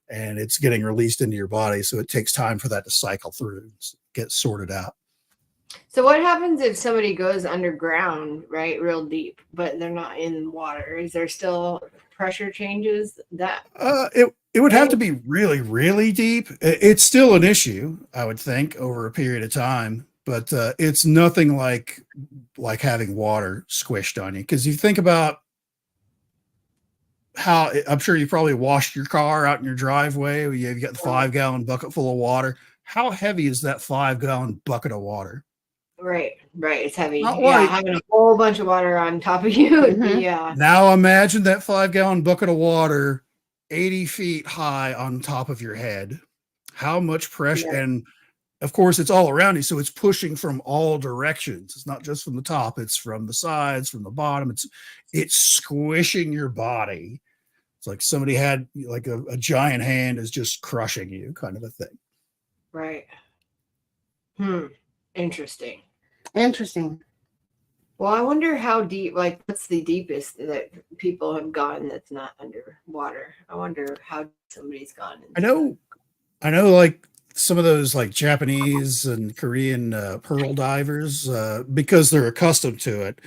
Speaker 4: and it's getting released into your body. So it takes time for that to cycle through, get sorted out.
Speaker 2: So what happens if somebody goes underground, right, real deep, but they're not in water? Is there still pressure changes that?
Speaker 4: It would have to be really, really deep. It's still an issue, I would think, over a period of time, but it's nothing like having water squished on you. Because you think about how, I'm sure you probably washed your car out in your driveway. You've got the 5-gallon bucket full of water. How heavy is that 5-gallon bucket of water?
Speaker 2: Right. It's heavy.
Speaker 4: Not
Speaker 2: Yeah,
Speaker 4: light.
Speaker 2: having a whole bunch of water on top of you would be,
Speaker 4: Now imagine that 5-gallon bucket of water 80 feet high on top of your head. How much pressure? Yeah. And of course, it's all around you, so it's pushing from all directions. It's not just from the top; it's from the sides, from the bottom. It's squishing your body. It's like somebody had like a giant hand is just crushing you, kind of a thing.
Speaker 2: Right. Interesting. Well, I wonder how deep, like, what's the deepest that people have gone that's not underwater? I wonder how somebody's gone.
Speaker 4: I know like some of those like Japanese and Korean pearl divers, because they're accustomed to it,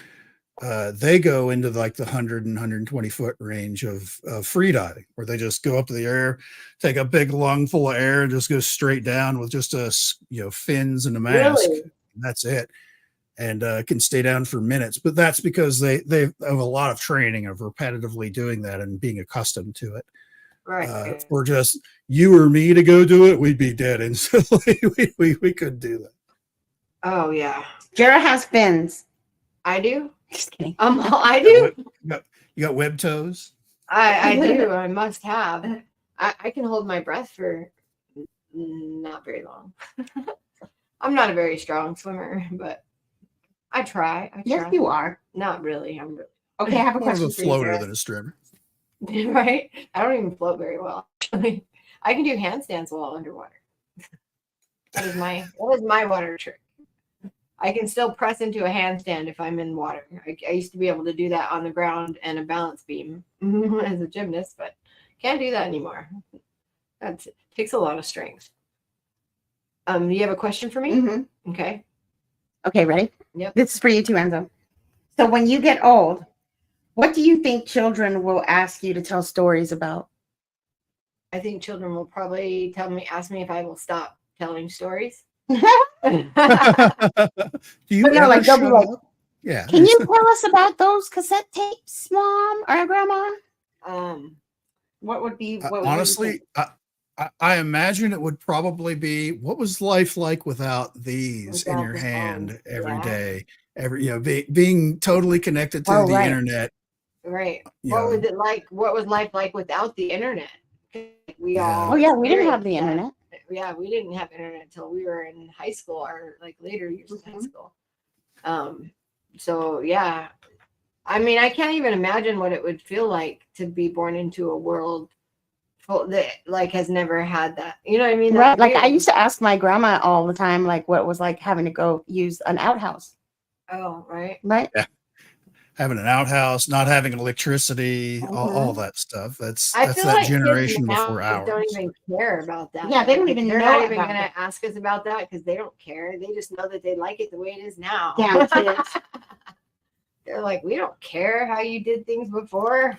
Speaker 4: they go into like the 100 and 120 foot range of free diving, where they just go up to the air, take a big lung full of air, and just go straight down with just fins and a mask.
Speaker 2: Really?
Speaker 4: That's it, and can stay down for minutes. But that's because they have a lot of training of repetitively doing that and being accustomed to it.
Speaker 2: Right.
Speaker 4: For just you or me to go do it, we'd be dead instantly. we couldn't do that.
Speaker 2: Oh yeah,
Speaker 1: Jara has fins.
Speaker 2: I do.
Speaker 1: Just kidding.
Speaker 2: I do.
Speaker 4: You got web toes.
Speaker 2: I do. I must have. I can hold my breath for not very long. I'm not a very strong swimmer, but I try.
Speaker 1: Yes, you are.
Speaker 2: Not really. I'm really
Speaker 1: Okay, I have a
Speaker 4: More of
Speaker 1: question
Speaker 4: a
Speaker 1: for you,
Speaker 4: floater
Speaker 1: Jara.
Speaker 4: than a swimmer.
Speaker 2: right. I don't even float very well. Actually, I can do handstands while underwater. That is my water trick. I can still press into a handstand if I'm in water. I used to be able to do that on the ground and a balance beam as a gymnast, but can't do that anymore. That takes a lot of strength. You have a question for me?
Speaker 1: Mm-hmm.
Speaker 2: Okay.
Speaker 1: Okay, ready?
Speaker 2: Yep.
Speaker 1: This is for you too, Enzo. So when you get old, what do you think children will ask you to tell stories about?
Speaker 2: I think children will probably ask me if I will stop telling stories.
Speaker 4: Do you
Speaker 1: But no,
Speaker 4: ever
Speaker 1: like, they'll be
Speaker 4: shut
Speaker 1: like,
Speaker 4: up? Yeah.
Speaker 1: can you tell us about those cassette tapes, Mom or Grandma? What would be what would you
Speaker 4: Honestly,
Speaker 1: think?
Speaker 4: I imagine it would probably be, what was life like without these in
Speaker 2: Without
Speaker 4: your
Speaker 2: the
Speaker 4: hand
Speaker 2: phone,
Speaker 4: every
Speaker 2: yeah.
Speaker 4: day? Being totally connected to
Speaker 1: Oh,
Speaker 4: the
Speaker 1: right.
Speaker 4: internet.
Speaker 2: Right.
Speaker 4: You
Speaker 2: What
Speaker 4: know,
Speaker 2: was it like? What was life like without the internet? We
Speaker 4: Yeah.
Speaker 2: all
Speaker 1: Oh yeah, we didn't have the
Speaker 2: experienced that.
Speaker 1: internet.
Speaker 2: Yeah, we didn't have internet until we were in high school or like later years of high
Speaker 1: Mhm.
Speaker 2: school. So yeah, I mean, I can't even imagine what it would feel like to be born into a world that like has never had that. You know what I mean?
Speaker 1: Right.
Speaker 2: That's
Speaker 1: Like I
Speaker 2: weird.
Speaker 1: used to ask my grandma all the time, like what it was like having to go use an outhouse.
Speaker 2: Oh, right.
Speaker 1: Right.
Speaker 4: having an outhouse, not having electricity, all
Speaker 1: Mhm.
Speaker 4: that stuff. That's
Speaker 2: I feel
Speaker 4: that
Speaker 2: like kids
Speaker 4: generation
Speaker 2: now
Speaker 4: before
Speaker 2: don't
Speaker 4: ours.
Speaker 2: even care about that.
Speaker 1: Yeah, they don't even
Speaker 2: They're
Speaker 1: know
Speaker 2: not even
Speaker 1: about
Speaker 2: going
Speaker 1: that.
Speaker 2: to ask us about that because they don't care. They just know that they like it the way it is now.
Speaker 1: Damn kids.
Speaker 2: They're like, we don't care how you did things before.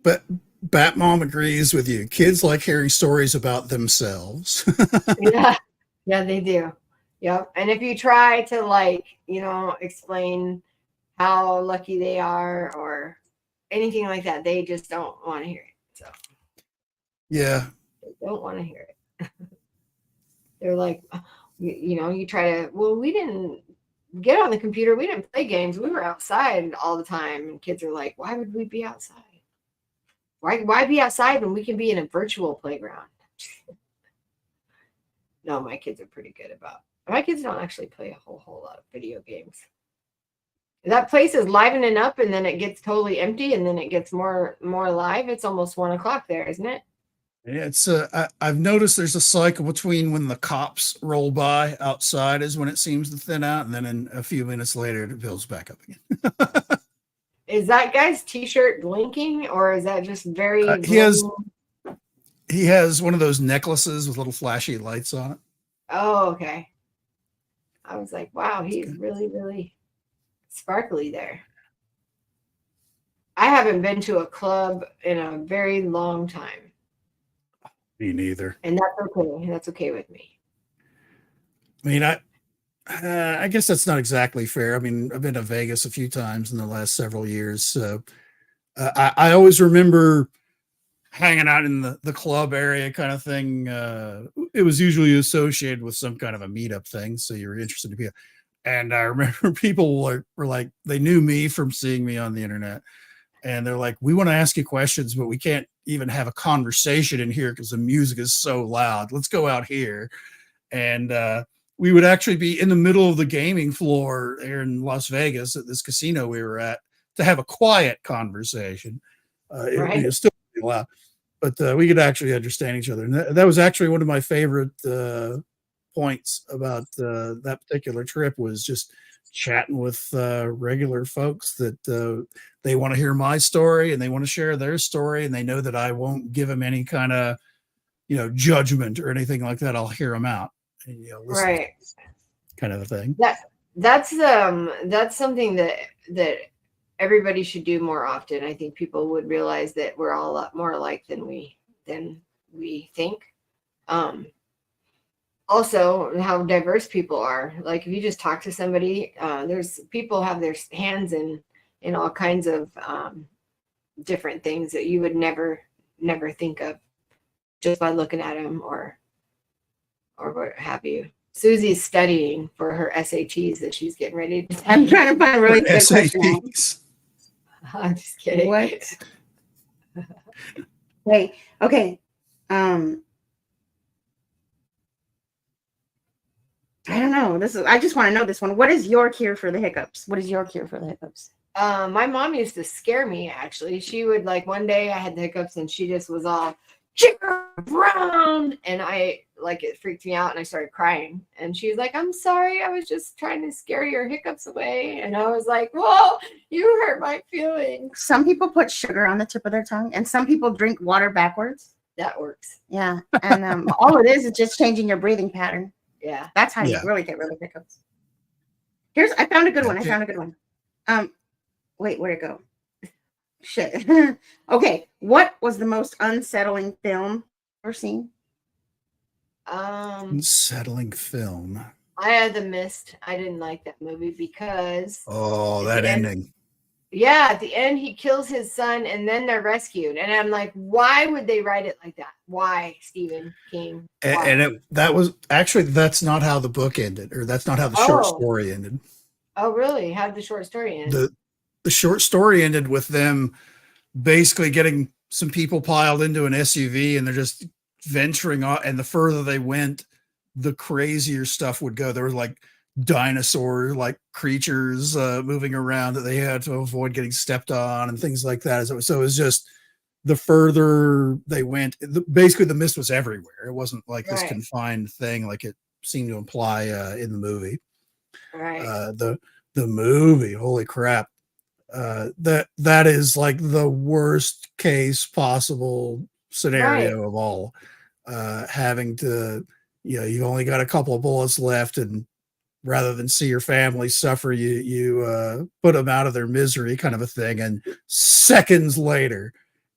Speaker 4: But Bat Mom agrees with you. Kids like hearing stories about themselves.
Speaker 2: Yeah, yeah, they do. Yep. And if you try to like, explain how lucky they are or anything like that, they just don't want to hear it. So
Speaker 4: Yeah.
Speaker 2: they don't want to hear it. They're like, you try to, well, we didn't get on the computer. We didn't play games. We were outside all the time. And kids are like, why would we be outside? Why be outside when we can be in a virtual playground? No, my kids are pretty good about. My kids don't actually play a whole lot of video games. That place is livening up, and then it gets totally empty, and then it gets more live. It's almost 1 o'clock there, isn't it?
Speaker 4: It's I've noticed there's a cycle between when the cops roll by outside is when it seems to thin out, and then in a few minutes later it builds back up again.
Speaker 2: Is that guy's t-shirt blinking, or is that just very?
Speaker 4: He has one of those necklaces with little flashy lights on it.
Speaker 2: Oh, okay. I was like, wow, he's really, really sparkly there. I haven't been to a club in a very long time.
Speaker 4: Me neither.
Speaker 2: And that's okay. That's okay with me.
Speaker 4: I mean, I guess that's not exactly fair. I mean, I've been to Vegas a few times in the last several years. So I always remember hanging out in the club area kind of thing. It was usually associated with some kind of a meetup thing. So you were interested to be. And I remember people were like, they knew me from seeing me on the internet. And they're like, we want to ask you questions, but we can't even have a conversation in here because the music is so loud. Let's go out here. And we would actually be in the middle of the gaming floor here in Las Vegas at this casino we were at to have a quiet conversation.
Speaker 2: Right.
Speaker 4: It was still pretty loud, but we could actually understand each other. And that was actually one of my favorite points about that particular trip, was just chatting with regular folks that they want to hear my story and they want to share their story, and they know that I won't give them any kind of judgment or anything like that. I'll hear them out and listen,
Speaker 2: Right.
Speaker 4: kind of a thing.
Speaker 2: That's something that everybody should do more often. I think people would realize that we're all a lot more alike than we think. Also, how diverse people are. Like if you just talk to somebody, there's people have their hands in all kinds of different things that you would never think of just by looking at them or what have you. Susie's studying for her SATs that she's getting ready to take.
Speaker 1: I'm trying to find a really good question.
Speaker 4: SATs.
Speaker 2: I'm just kidding.
Speaker 1: What? Wait. Okay. I don't know. I just want to know this one. What is your cure for the hiccups? What is your cure for the hiccups?
Speaker 2: My mom used to scare me, actually. She would, like, one day I had the hiccups and she just was all chicken brown, and it freaked me out and I started crying, and she was like, I'm sorry, I was just trying to scare your hiccups away. And I was like, whoa, you hurt my feelings.
Speaker 1: Some people put sugar on the tip of their tongue, and some people drink water backwards.
Speaker 2: That works.
Speaker 1: Yeah. And all it is just changing your breathing pattern.
Speaker 2: Yeah.
Speaker 1: That's how you really get rid of hiccups. I found a good one. Wait, where'd it go? Shit. Okay. What was the most unsettling film ever seen?
Speaker 4: Unsettling film.
Speaker 2: I had The Mist. I didn't like that movie because
Speaker 4: that ending.
Speaker 2: At the end he kills his son and then they're rescued. And I'm like, why would they write it like that? Why, Stephen King? Why?
Speaker 4: And that's not how the book ended, or that's not how the short story ended.
Speaker 2: Oh, really? How did the short story end?
Speaker 4: The short story ended with them basically getting some people piled into an SUV and they're just venturing off. And the further they went, the crazier stuff would go. There was like dinosaur like creatures moving around that they had to avoid getting stepped on and things like that. So it was just the further they went, basically the mist was everywhere. It wasn't like this confined thing like it seemed to imply in the movie.
Speaker 2: Right.
Speaker 4: The movie, holy crap. That is like the worst case possible scenario of all. Having to, you've only got a couple of bullets left, and rather than see your family suffer, you put them out of their misery, kind of a thing. And seconds later,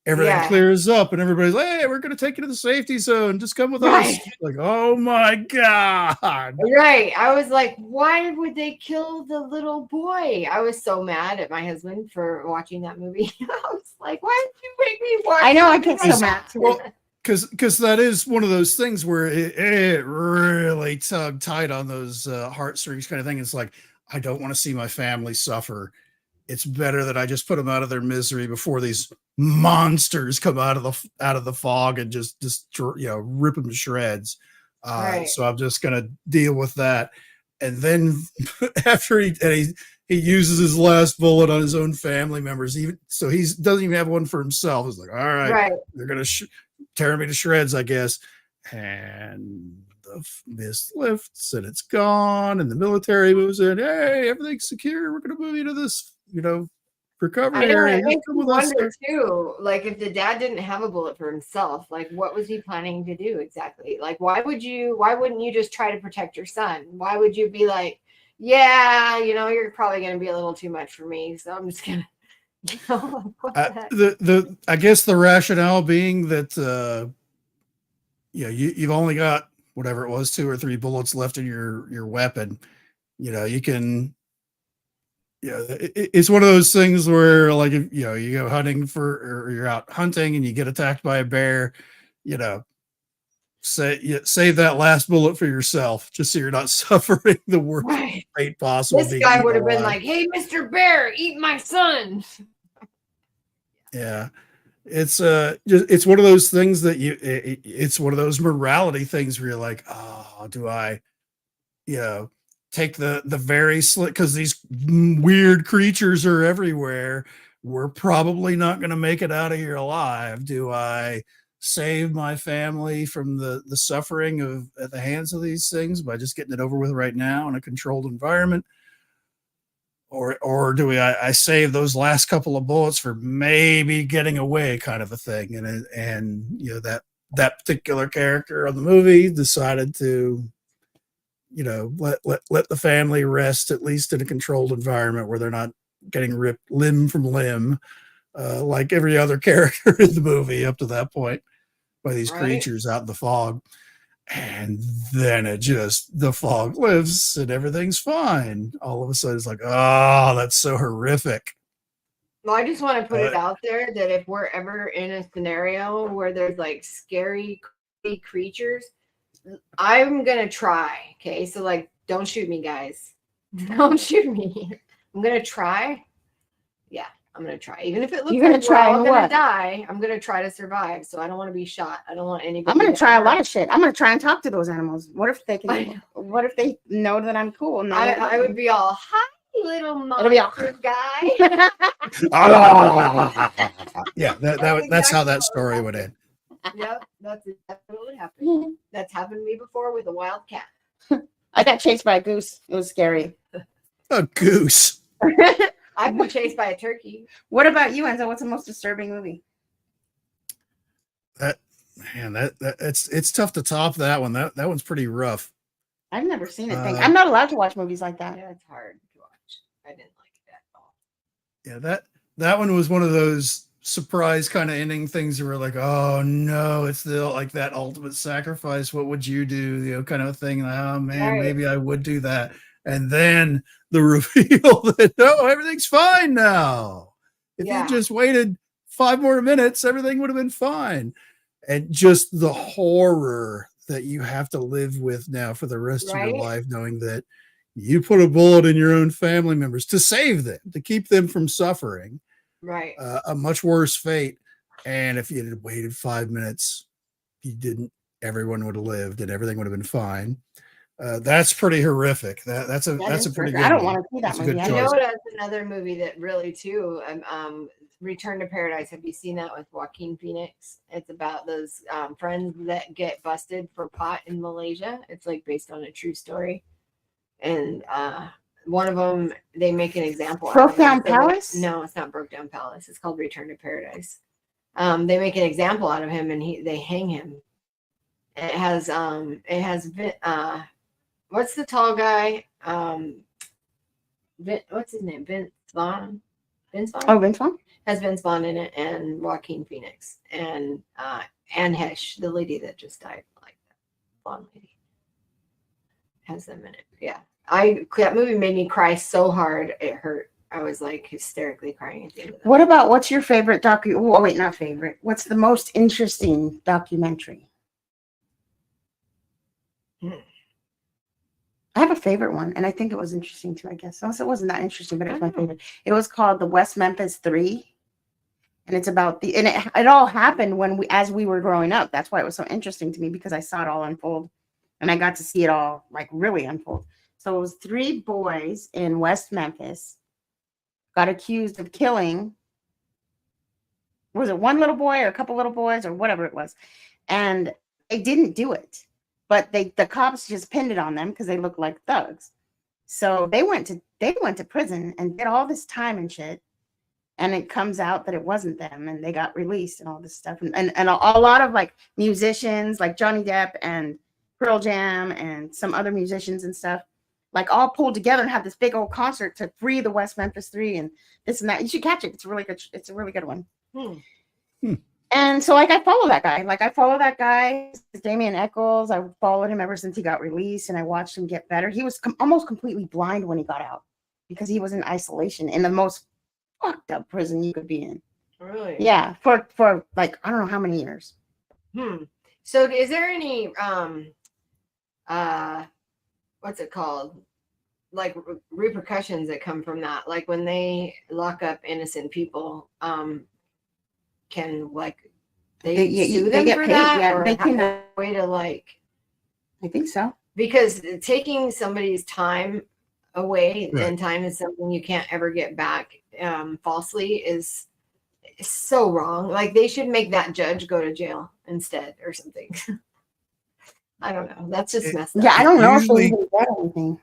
Speaker 4: everything clears up, and everybody's like, "Hey, we're going to take you to the safety zone. Just come with us." Like, oh my god!
Speaker 2: Right. I was like, why would they kill the little boy? I was so mad at my husband for watching that movie. I was like, why did you make me watch?
Speaker 1: I know, I get so mad too.
Speaker 4: Well, because that is one of those things where it really tugged tight on those heartstrings, kind of thing. It's like, I don't want to see my family suffer. It's better that I just put them out of their misery before these monsters come out of the fog and just rip them to shreds. So I'm just gonna deal with that. And then after he uses his last bullet on his own family members, he doesn't even have one for himself. He's like, all right. They're gonna tear me to shreds, I guess. And the mist lifts and it's gone, and the military moves in. Hey, everything's secure. We're gonna move you to this, recovery area.
Speaker 2: It makes me wonder too, like if the dad didn't have a bullet for himself, like what was he planning to do exactly? Like why wouldn't you just try to protect your son? Why would you be like, yeah, you're probably going to be a little too much for me, so I'm just gonna,
Speaker 4: I guess the rationale being that you've only got whatever it was, 2 or 3 bullets left in your weapon. You can. It's one of those things where, like, if you go hunting or you're out hunting and you get attacked by a bear, save that last bullet for yourself, just so you're not suffering the worst fate possible.
Speaker 2: This guy would have been like, "Hey, Mr. Bear, eat my son."
Speaker 4: Yeah, it's one of those things that it's one of those morality things where you're like, oh, do I, take the very slick, because these weird creatures are everywhere. We're probably not going to make it out of here alive. Do I save my family from the suffering at the hands of these things by just getting it over with right now in a controlled environment? Or do I save those last couple of bullets for maybe getting away, kind of a thing? And that particular character on the movie decided to, let the family rest, at least in a controlled environment where they're not getting ripped limb from limb, like every other character in the movie up to that point by these
Speaker 2: Right.
Speaker 4: creatures out in the fog. And then the fog lifts and everything's fine. All of a sudden it's like, oh, that's so horrific.
Speaker 2: Well, I just want to put it out there that if we're ever in a scenario where there's like scary creatures, I'm going to try. Okay. So like, don't shoot me, guys. Don't shoot me. I'm going to try. Yeah. I'm going to try. Even if it looks
Speaker 1: You're gonna
Speaker 2: like
Speaker 1: try
Speaker 2: we're all
Speaker 1: and
Speaker 2: going to
Speaker 1: what?
Speaker 2: die, I'm going to try to survive. So I don't want to be shot. I don't want anybody.
Speaker 1: I'm gonna
Speaker 2: to
Speaker 1: try a
Speaker 2: hurt.
Speaker 1: lot of shit. I'm gonna try and talk to those animals. What if they
Speaker 2: I
Speaker 1: can? What if they know that I'm cool? And
Speaker 2: I would be all, hi, little
Speaker 1: It'll be all-
Speaker 2: monster guy.
Speaker 4: Yeah, that's how that story would end.
Speaker 2: Yep, that's exactly what happened. That's happened to me before with a wild cat.
Speaker 1: I got chased by a goose. It was scary.
Speaker 4: A goose.
Speaker 2: I've been chased by a turkey.
Speaker 1: What about you, Enzo? What's the most disturbing movie?
Speaker 4: It's tough to top that one. That one's pretty rough.
Speaker 1: I've never seen it. I'm not allowed to watch movies like that.
Speaker 2: Yeah, it's hard to watch. I didn't like it at all.
Speaker 4: Yeah, that one was one of those surprise kind of ending things where like, oh no, it's like that ultimate sacrifice. What would you do? Kind of thing. Oh man,
Speaker 2: Right.
Speaker 4: maybe I would do that. And then the reveal that no, everything's fine now. If
Speaker 2: Yeah.
Speaker 4: you just waited 5 more minutes, everything would have been fine. And just the horror that you have to live with now for the rest of your
Speaker 2: Right.
Speaker 4: life, knowing that you put a bullet in your own family members to save them, to keep them from suffering
Speaker 2: Right.
Speaker 4: a much worse fate. And if you had waited 5 minutes, everyone would have lived and everything would have been fine. That's pretty horrific. That's a pretty good
Speaker 1: I don't
Speaker 4: one.
Speaker 1: want to see that
Speaker 4: That's a good
Speaker 1: movie.
Speaker 2: You know
Speaker 4: choice.
Speaker 2: what? That's another movie that really too. Return to Paradise. Have you seen that with Joaquin Phoenix? It's about those friends that get busted for pot in Malaysia. It's like based on a true story, and one of them they make an example. out of
Speaker 1: Broke Down
Speaker 2: him. So
Speaker 1: Palace?
Speaker 2: No, it's not Broke Down Palace. It's called Return to Paradise. They make an example out of him, and they hang him. And it has what's the tall guy? What's his name? Vince Vaughn. Vince Vaughn.
Speaker 1: Oh, Vince Vaughn?
Speaker 2: Has Vince Vaughn in it, and Joaquin Phoenix, and Anne Hesh, the lady that just died, like that blonde lady, has them in it. Yeah, that movie made me cry so hard it hurt. I was like hysterically crying at the end of that.
Speaker 1: What's your favorite Oh wait, not favorite. What's the most interesting documentary? I have a favorite one, and I think it was interesting too, I guess. Also, it wasn't that interesting, but it was my favorite. It was called The West Memphis 3. And it's about it all happened as we were growing up. That's why it was so interesting to me, because I saw it all unfold and I got to see it all like really unfold. So it was 3 boys in West Memphis got accused of killing. Was it one little boy or a couple little boys or whatever it was? And they didn't do it, but the cops just pinned it on them because they looked like thugs. So they went to prison and did all this time and shit. And it comes out that it wasn't them, and they got released and all this stuff. And a lot of like musicians like Johnny Depp and Pearl Jam and some other musicians and stuff, like all pulled together and had this big old concert to free the West Memphis 3 and this and that. You should catch it. It's a really good one. And so like I follow that guy. It's Damien Eccles. I followed him ever since he got released, and I watched him get better. He was almost completely blind when he got out because he was in isolation in the most fucked up prison you could be in.
Speaker 2: Really?
Speaker 1: Yeah, for like I don't know how many years.
Speaker 2: So is there any what's it called, like repercussions that come from that, like when they lock up innocent people, can like they sue them
Speaker 1: get
Speaker 2: for
Speaker 1: paid,
Speaker 2: that,
Speaker 1: yeah,
Speaker 2: or
Speaker 1: they
Speaker 2: have
Speaker 1: can.
Speaker 2: a way to like,
Speaker 1: I think so.
Speaker 2: because taking somebody's time away,
Speaker 4: Right.
Speaker 2: and time is something you can't ever get back falsely is so wrong. Like they should make that judge go to jail instead or something. I don't know. That's just messed up.
Speaker 1: Yeah, I don't know if
Speaker 4: Usually-
Speaker 1: they even get anything.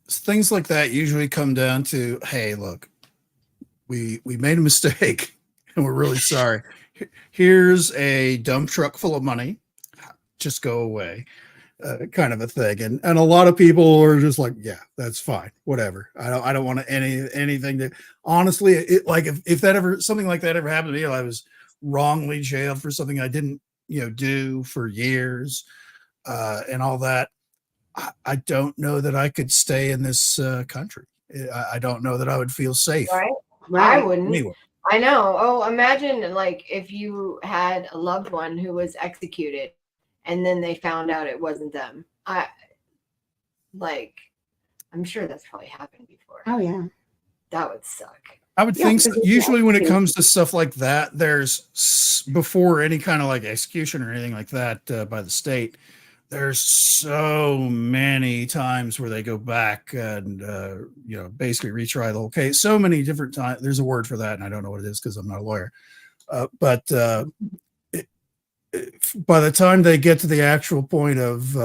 Speaker 4: Things like that usually come down to, hey, look, we made a mistake and we're really sorry. Here's a dump truck full of money. Just go away. Kind of a thing. And a lot of people are just like, yeah, that's fine. Whatever. I don't want anything to, honestly, like if that ever, something like that ever happened to me, I was wrongly jailed for something I didn't, do for years, and all that. I don't know that I could stay in this country. I don't know that I would feel safe.
Speaker 2: Right?
Speaker 1: Right.
Speaker 2: I wouldn't.
Speaker 4: Anyway.
Speaker 2: I know. Oh, imagine like if you had a loved one who was executed and then they found out it wasn't them. I'm sure that's probably happened before.
Speaker 1: Oh yeah.
Speaker 2: That would suck.
Speaker 4: I would
Speaker 1: Yeah,
Speaker 4: think so.
Speaker 1: because it's
Speaker 4: Usually when it
Speaker 1: executed.
Speaker 4: comes to stuff like that, there's before any kind of like execution or anything like that by the state, there's so many times where they go back and basically retry the whole case. So many different times. There's a word for that, and I don't know what it is because I'm not a lawyer. But by the time they get to the actual point of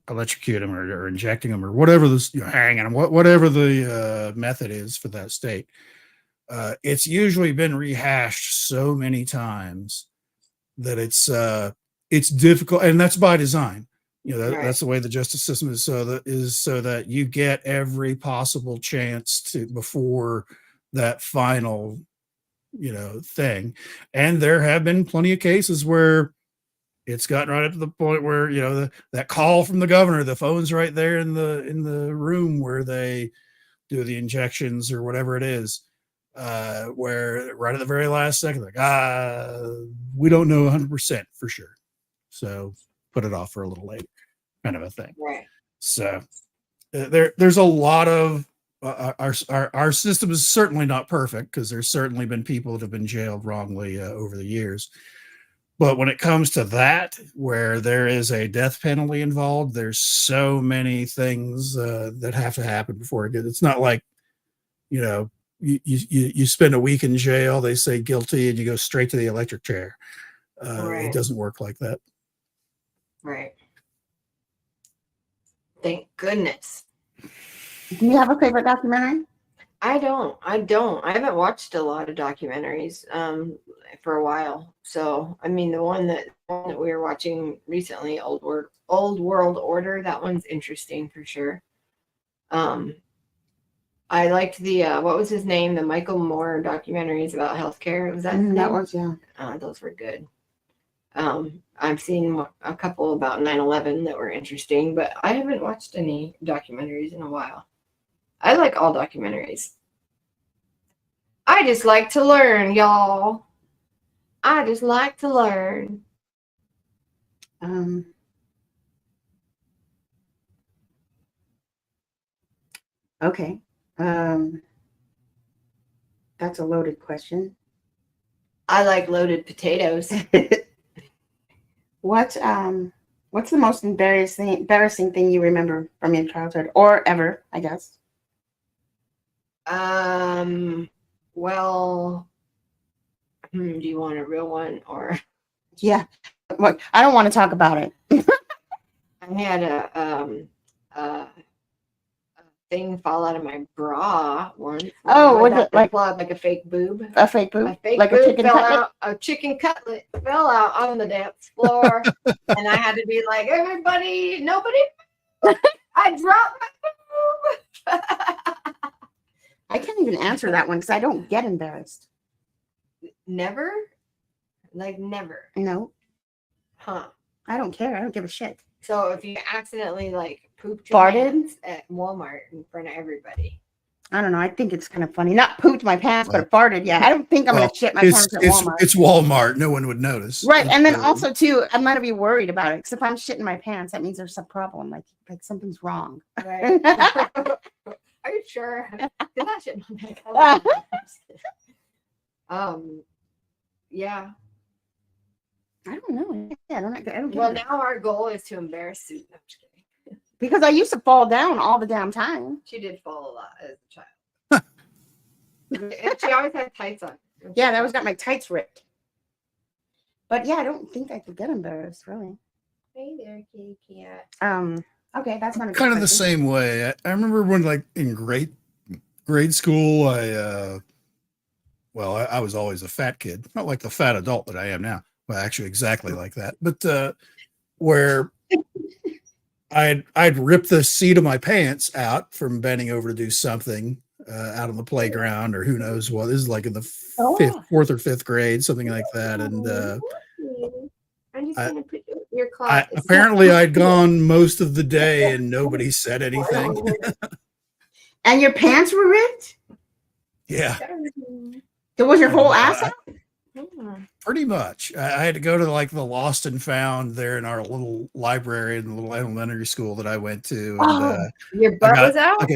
Speaker 4: electrocute them or injecting them or whatever this, hanging them, whatever the method is for that state, it's usually been rehashed so many times that it's difficult, and that's by design.
Speaker 2: Right.
Speaker 4: That's the way the justice system is, so that you get every possible chance to before that final thing. And there have been plenty of cases where it's gotten right up to the point where that call from the governor, the phone's right there in the room where they do the injections or whatever it is, where right at the very last second, like, we don't know 100% for sure, so put it off for a little later, kind of a thing.
Speaker 2: Right.
Speaker 4: So there's a lot of our system is certainly not perfect, because there's certainly been people that have been jailed wrongly over the years. But when it comes to that, where there is a death penalty involved, there's so many things that have to happen before it gets. It's not like, you spend a week in jail, they say guilty, and you go straight to the electric chair.
Speaker 2: Right.
Speaker 4: It doesn't work like that.
Speaker 2: Right. Thank goodness.
Speaker 1: Do you have a favorite documentary?
Speaker 2: I don't. I haven't watched a lot of documentaries for a while. So, I mean, the one that we were watching recently, Old World Order, that one's interesting for sure. I liked the what was his name? The Michael Moore documentaries about healthcare. Was that his
Speaker 1: That
Speaker 2: name?
Speaker 1: was, yeah.
Speaker 2: Those were good. I've seen a couple about 9/11 that were interesting, but I haven't watched any documentaries in a while. I like all documentaries. I just like to learn, y'all. I just like to learn.
Speaker 1: Okay. That's a loaded question.
Speaker 2: I like loaded potatoes.
Speaker 1: What's the most embarrassing thing you remember from your childhood, or ever, I guess?
Speaker 2: Well, do you want a real one or?
Speaker 1: Yeah. Look, I don't want to talk about it.
Speaker 2: I had a thing fall out of my bra once.
Speaker 1: Oh,
Speaker 2: I
Speaker 1: was
Speaker 2: went
Speaker 1: it
Speaker 2: at the
Speaker 1: like
Speaker 2: club, like a fake boob?
Speaker 1: a fake boob?
Speaker 2: A fake
Speaker 1: Like
Speaker 2: boob
Speaker 1: a chicken
Speaker 2: fell
Speaker 1: cutlet?
Speaker 2: out. A chicken cutlet fell out on the dance floor, and I had to be like, everybody, nobody. I dropped my boob.
Speaker 1: I can't even answer that one because I don't get embarrassed.
Speaker 2: Never, like never.
Speaker 1: No,
Speaker 2: Huh?
Speaker 1: I don't care. I don't give a shit.
Speaker 2: So if you accidentally like pooped your
Speaker 1: Farted?
Speaker 2: pants at Walmart in front of everybody,
Speaker 1: I don't know. I think it's kind of funny. Not pooped my pants, but farted. Yeah, I don't think I'm gonna shit my pants at Walmart.
Speaker 4: It's Walmart. No one would notice.
Speaker 1: Right, and then also too, I'm gonna be worried about it because if I'm shitting my pants, that means there's some problem. Like something's wrong.
Speaker 2: right? Are you sure? Did I shit my pants? Yeah.
Speaker 1: I don't know. Yeah, I don't get
Speaker 2: Well,
Speaker 1: it.
Speaker 2: now our goal is to embarrass Susan. No, I'm just kidding.
Speaker 1: Because I used to fall down all the damn time.
Speaker 2: She did fall a lot as a child. And she always had tights on.
Speaker 1: Yeah, that was got my tights ripped. But yeah, I don't think I could get embarrassed, really.
Speaker 2: Hey there, kitty cat.
Speaker 1: Okay, that's not a good
Speaker 4: Kind of the
Speaker 1: question.
Speaker 4: same way. I remember when, like, in grade school, well, I was always a fat kid, not like the fat adult that I am now. Well, actually, exactly like that. But where I'd rip the seat of my pants out from bending over to do something out on the playground, or who knows what. This is like in the fourth or fifth grade, something like that. And
Speaker 2: I'm just
Speaker 4: I,
Speaker 2: gonna put your cloth.
Speaker 4: apparently I'd gone most of the day and nobody said anything.
Speaker 1: And your pants were ripped?
Speaker 4: Yeah,
Speaker 1: There was your whole ass out?
Speaker 4: pretty much. I had to go to like the Lost and Found there in our little library in the little elementary school that I went to. And
Speaker 2: Your
Speaker 4: I
Speaker 2: butt
Speaker 4: got
Speaker 2: was out.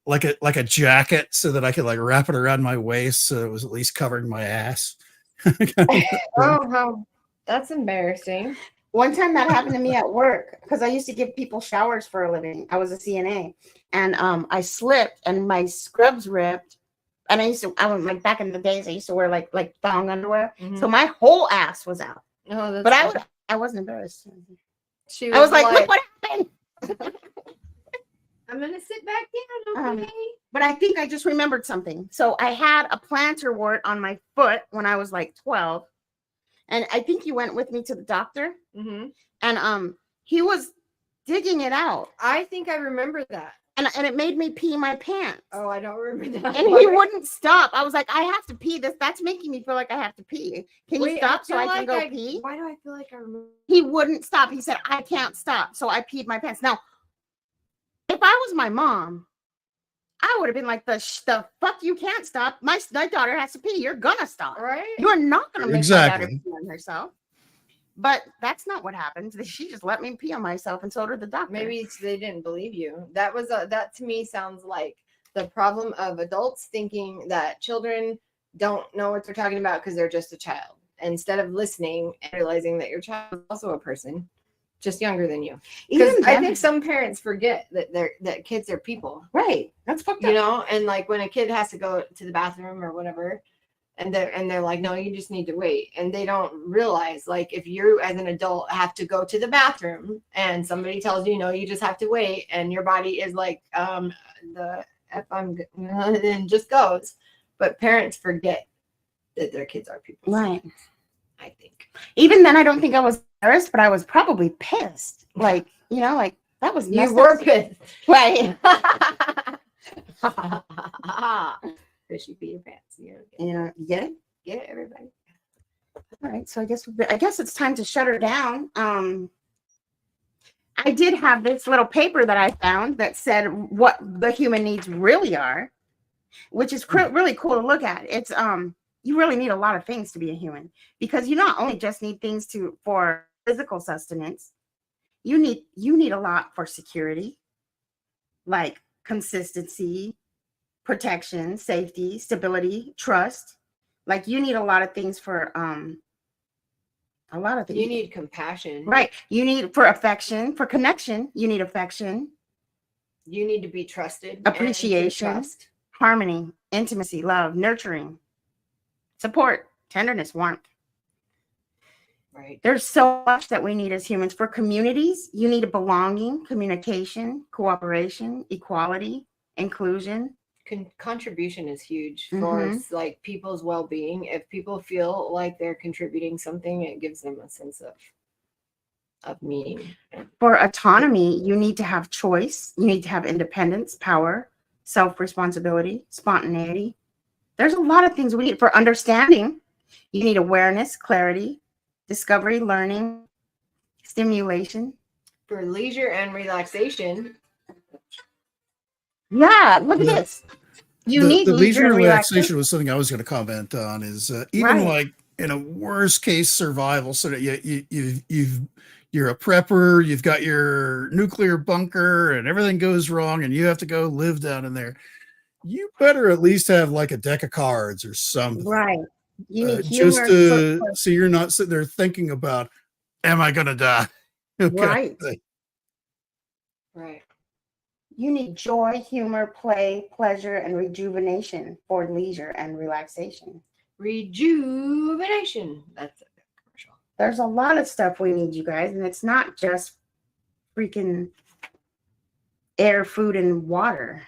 Speaker 4: like a jacket so that I could like wrap it around my waist so it was at least covering my ass.
Speaker 2: Oh, how that's embarrassing.
Speaker 1: One time that happened to me at work because I used to give people showers for a living. I was a CNA, and I slipped and my scrubs ripped. And I was like back in the days, I used to wear like thong underwear, so my whole ass was out.
Speaker 2: Oh, that's
Speaker 1: But I wasn't embarrassed.
Speaker 2: She
Speaker 1: I was like, look what happened.
Speaker 2: I'm gonna sit back down, okay?
Speaker 1: But I think I just remembered something. So I had a plantar wart on my foot when I was like 12. And I think you went with me to the doctor. And he was digging it out.
Speaker 2: I think I remember that.
Speaker 1: And it made me pee my pants.
Speaker 2: Oh, I don't remember that.
Speaker 1: And he wouldn't stop. I was like, I have to pee. That's making me feel like I have to pee. Can you stop so I can go pee?
Speaker 2: Why do I feel like I remember?
Speaker 1: He wouldn't stop. He said, I can't stop. So I peed my pants. Now, if I was my mom, I would have been like, the fuck, you can't stop. My daughter has to pee. You're gonna stop.
Speaker 2: Right?
Speaker 1: You're not gonna make
Speaker 4: Exactly.
Speaker 1: my daughter pee on herself. But that's not what happened. She just let me pee on myself, and so did the doctor.
Speaker 2: Maybe they didn't believe you. That to me sounds like the problem of adults thinking that children don't know what they're talking about because they're just a child, instead of listening and realizing that your child is also a person, just younger than you. Because I think some parents forget that kids are people.
Speaker 1: Right. That's fucked up.
Speaker 2: You know, and like when a kid has to go to the bathroom or whatever, and they're like, no, you just need to wait. And they don't realize, like, if you as an adult have to go to the bathroom and somebody tells you, no, you just have to wait, and your body is like, the F I'm good, and just goes. But parents forget that their kids are people.
Speaker 1: Right.
Speaker 2: I think.
Speaker 1: Even then, I don't think I was embarrassed, but I was probably pissed. Like, you know, like that was
Speaker 2: You were pissed.
Speaker 1: Right.
Speaker 2: Fishy pee your pants.
Speaker 1: Yeah. You get it?
Speaker 2: Get it, everybody.
Speaker 1: All right. So I guess it's time to shut her down. I did have this little paper that I found that said what the human needs really are, which is really cool to look at. It's you really need a lot of things to be a human, because you not only just need things for physical sustenance, you need a lot for security, like consistency, protection, safety, stability, trust. Like you need a lot of things for a lot of things.
Speaker 2: You need compassion.
Speaker 1: Right. You need for affection, for connection. You need affection.
Speaker 2: You need to be trusted.
Speaker 1: Appreciation, harmony, intimacy, love, nurturing, support, tenderness, warmth.
Speaker 2: Right.
Speaker 1: There's so much that we need as humans. For communities, you need a belonging, communication, cooperation, equality, inclusion.
Speaker 2: Contribution is huge for like people's well-being. If people feel like they're contributing something, it gives them a sense of meaning.
Speaker 1: For autonomy, you need to have choice. You need to have independence, power, self-responsibility, spontaneity. There's a lot of things we need. For understanding, you need awareness, clarity, discovery, learning, stimulation.
Speaker 2: For leisure and relaxation.
Speaker 1: Yeah, look at this. You need
Speaker 4: the leisure and relaxation was something I was going to comment on. Is even like in a worst case survival, so that you're a prepper, you've got your nuclear bunker, and everything goes wrong, and you have to go live down in there. You better at least have like a deck of cards or something,
Speaker 1: right? You need humor,
Speaker 4: just so you're not sitting there thinking about, am I going to die?
Speaker 1: Right.
Speaker 2: Right.
Speaker 1: You need joy, humor, play, pleasure, and rejuvenation for leisure and relaxation.
Speaker 2: Rejuvenation. That's a commercial.
Speaker 1: There's a lot of stuff we need, you guys, and it's not just freaking air, food, and water.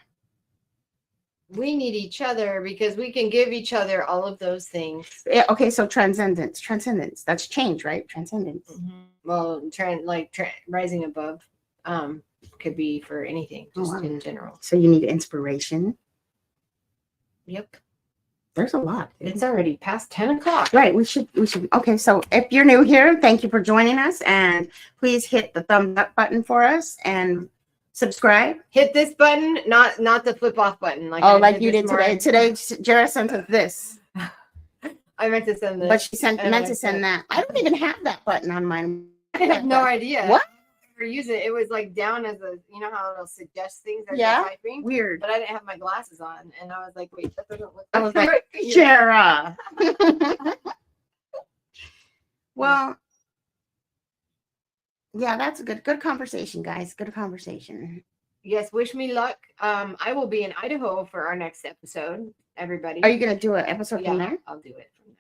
Speaker 2: we need each other because we can give each other all of those things.
Speaker 1: Yeah, okay, so transcendence. That's change, right? Transcendence.
Speaker 2: Well, rising above could be for anything, just
Speaker 1: wow.
Speaker 2: in general.
Speaker 1: So you need inspiration.
Speaker 2: Yep.
Speaker 1: There's a lot.
Speaker 2: It's already past 10 o'clock.
Speaker 1: Right. We should. Okay. So if you're new here, thank you for joining us, and please hit the thumbs up button for us and subscribe.
Speaker 2: Hit this button, not the flip off button. Like
Speaker 1: Oh,
Speaker 2: I
Speaker 1: like you
Speaker 2: this
Speaker 1: did today.
Speaker 2: morning.
Speaker 1: Today, Jara sent us this,
Speaker 2: I meant to send this.
Speaker 1: but she
Speaker 2: and
Speaker 1: meant
Speaker 2: I
Speaker 1: to send
Speaker 2: said-
Speaker 1: that. I don't even have that button on mine.
Speaker 2: I have no idea.
Speaker 1: What?
Speaker 2: I use it. It was like down as a, you know how it'll suggest things as
Speaker 1: Yeah.
Speaker 2: you're typing.
Speaker 1: Weird.
Speaker 2: But I didn't have my glasses on, and I was like, "Wait, that doesn't look."
Speaker 1: I was
Speaker 2: right
Speaker 1: like,
Speaker 2: for you."
Speaker 1: Jara. Well, yeah, that's a good conversation, guys. Good conversation.
Speaker 2: Yes, wish me luck. I will be in Idaho for our next episode. Everybody,
Speaker 1: Are you gonna do an episode from there?
Speaker 2: I'll do it from there.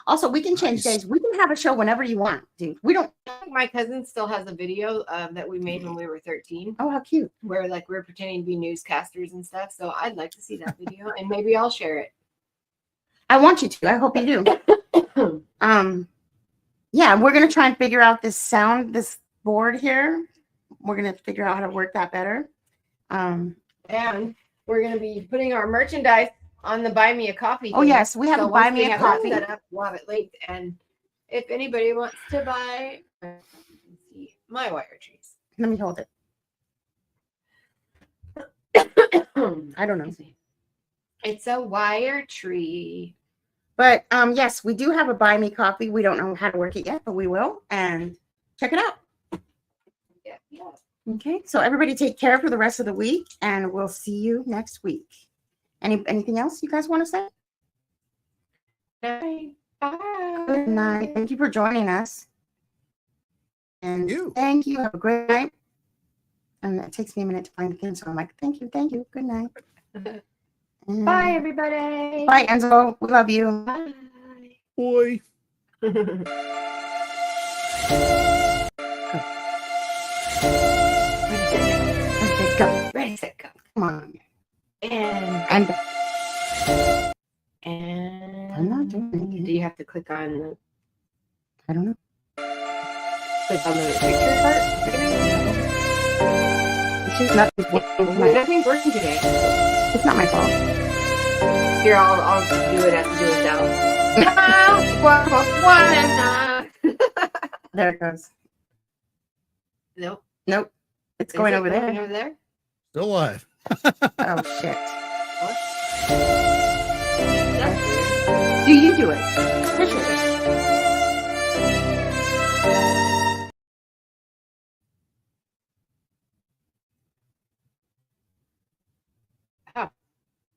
Speaker 1: Also, we can change
Speaker 4: Nice.
Speaker 1: days. We can have a show whenever you want, dude. We don't.
Speaker 2: My cousin still has a video that we made when we were 13,
Speaker 1: Oh, how cute.
Speaker 2: where like we're pretending to be newscasters and stuff. So I'd like to see that video, and maybe I'll share it.
Speaker 1: I want you to. I hope you do. Yeah, we're gonna try and figure out this board here. We're gonna figure out how to work that better.
Speaker 2: And we're gonna be putting our merchandise on the Buy Me a Coffee.
Speaker 1: Oh
Speaker 2: thing.
Speaker 1: yes, we have a
Speaker 2: once
Speaker 1: buy
Speaker 2: we
Speaker 1: me a
Speaker 2: have that
Speaker 1: coffee.
Speaker 2: set up, we'll have it linked. And if anybody wants to buy, my wire trees.
Speaker 1: Let me hold it. I don't know.
Speaker 2: It's a wire tree.
Speaker 1: But yes, we do have a buy me coffee. We don't know how to work it yet, but we will. And check it out.
Speaker 2: Yeah.
Speaker 1: Okay, so everybody take care for the rest of the week, and we'll see you next week. Anything else you guys want to say?
Speaker 2: Bye.
Speaker 1: Good night. Thank you for joining us. And thank you. Have a great night. And it takes me a minute to find the thing, so I'm like, thank you. Good night. And
Speaker 2: Bye, everybody.
Speaker 1: bye, Enzo. We love you.
Speaker 2: Bye.
Speaker 4: Boy.
Speaker 1: Okay, go.
Speaker 2: Ready, set, go.
Speaker 1: Come on.
Speaker 2: And
Speaker 1: I'm not doing
Speaker 2: do
Speaker 1: anything.
Speaker 2: you have to click on the
Speaker 1: I don't know.
Speaker 2: picture part?
Speaker 1: It's just not.
Speaker 2: Nothing's working today.
Speaker 1: It's not my fault.
Speaker 2: Here, I'll just do it now.
Speaker 1: There it goes.
Speaker 2: Nope.
Speaker 1: Nope. It's going
Speaker 2: Is it
Speaker 1: over
Speaker 2: going
Speaker 1: there.
Speaker 2: over there?
Speaker 4: Still alive.
Speaker 1: Oh shit.
Speaker 2: That's weird.
Speaker 1: Do you do it? Appreciate it.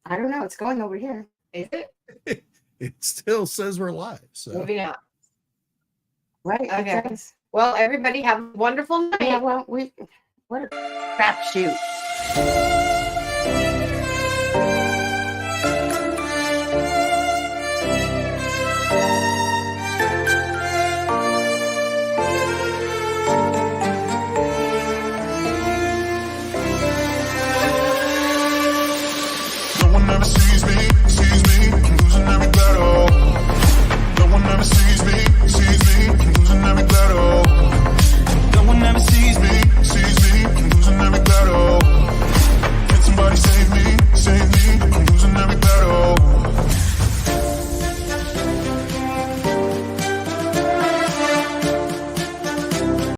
Speaker 1: I don't know. It's going over here.
Speaker 2: Is it?
Speaker 4: It still says we're live. So
Speaker 2: Moving out.
Speaker 1: Right. it
Speaker 2: Okay.
Speaker 1: says.
Speaker 2: Well, everybody have a wonderful night.
Speaker 1: Yeah. Well, what a crap shoot.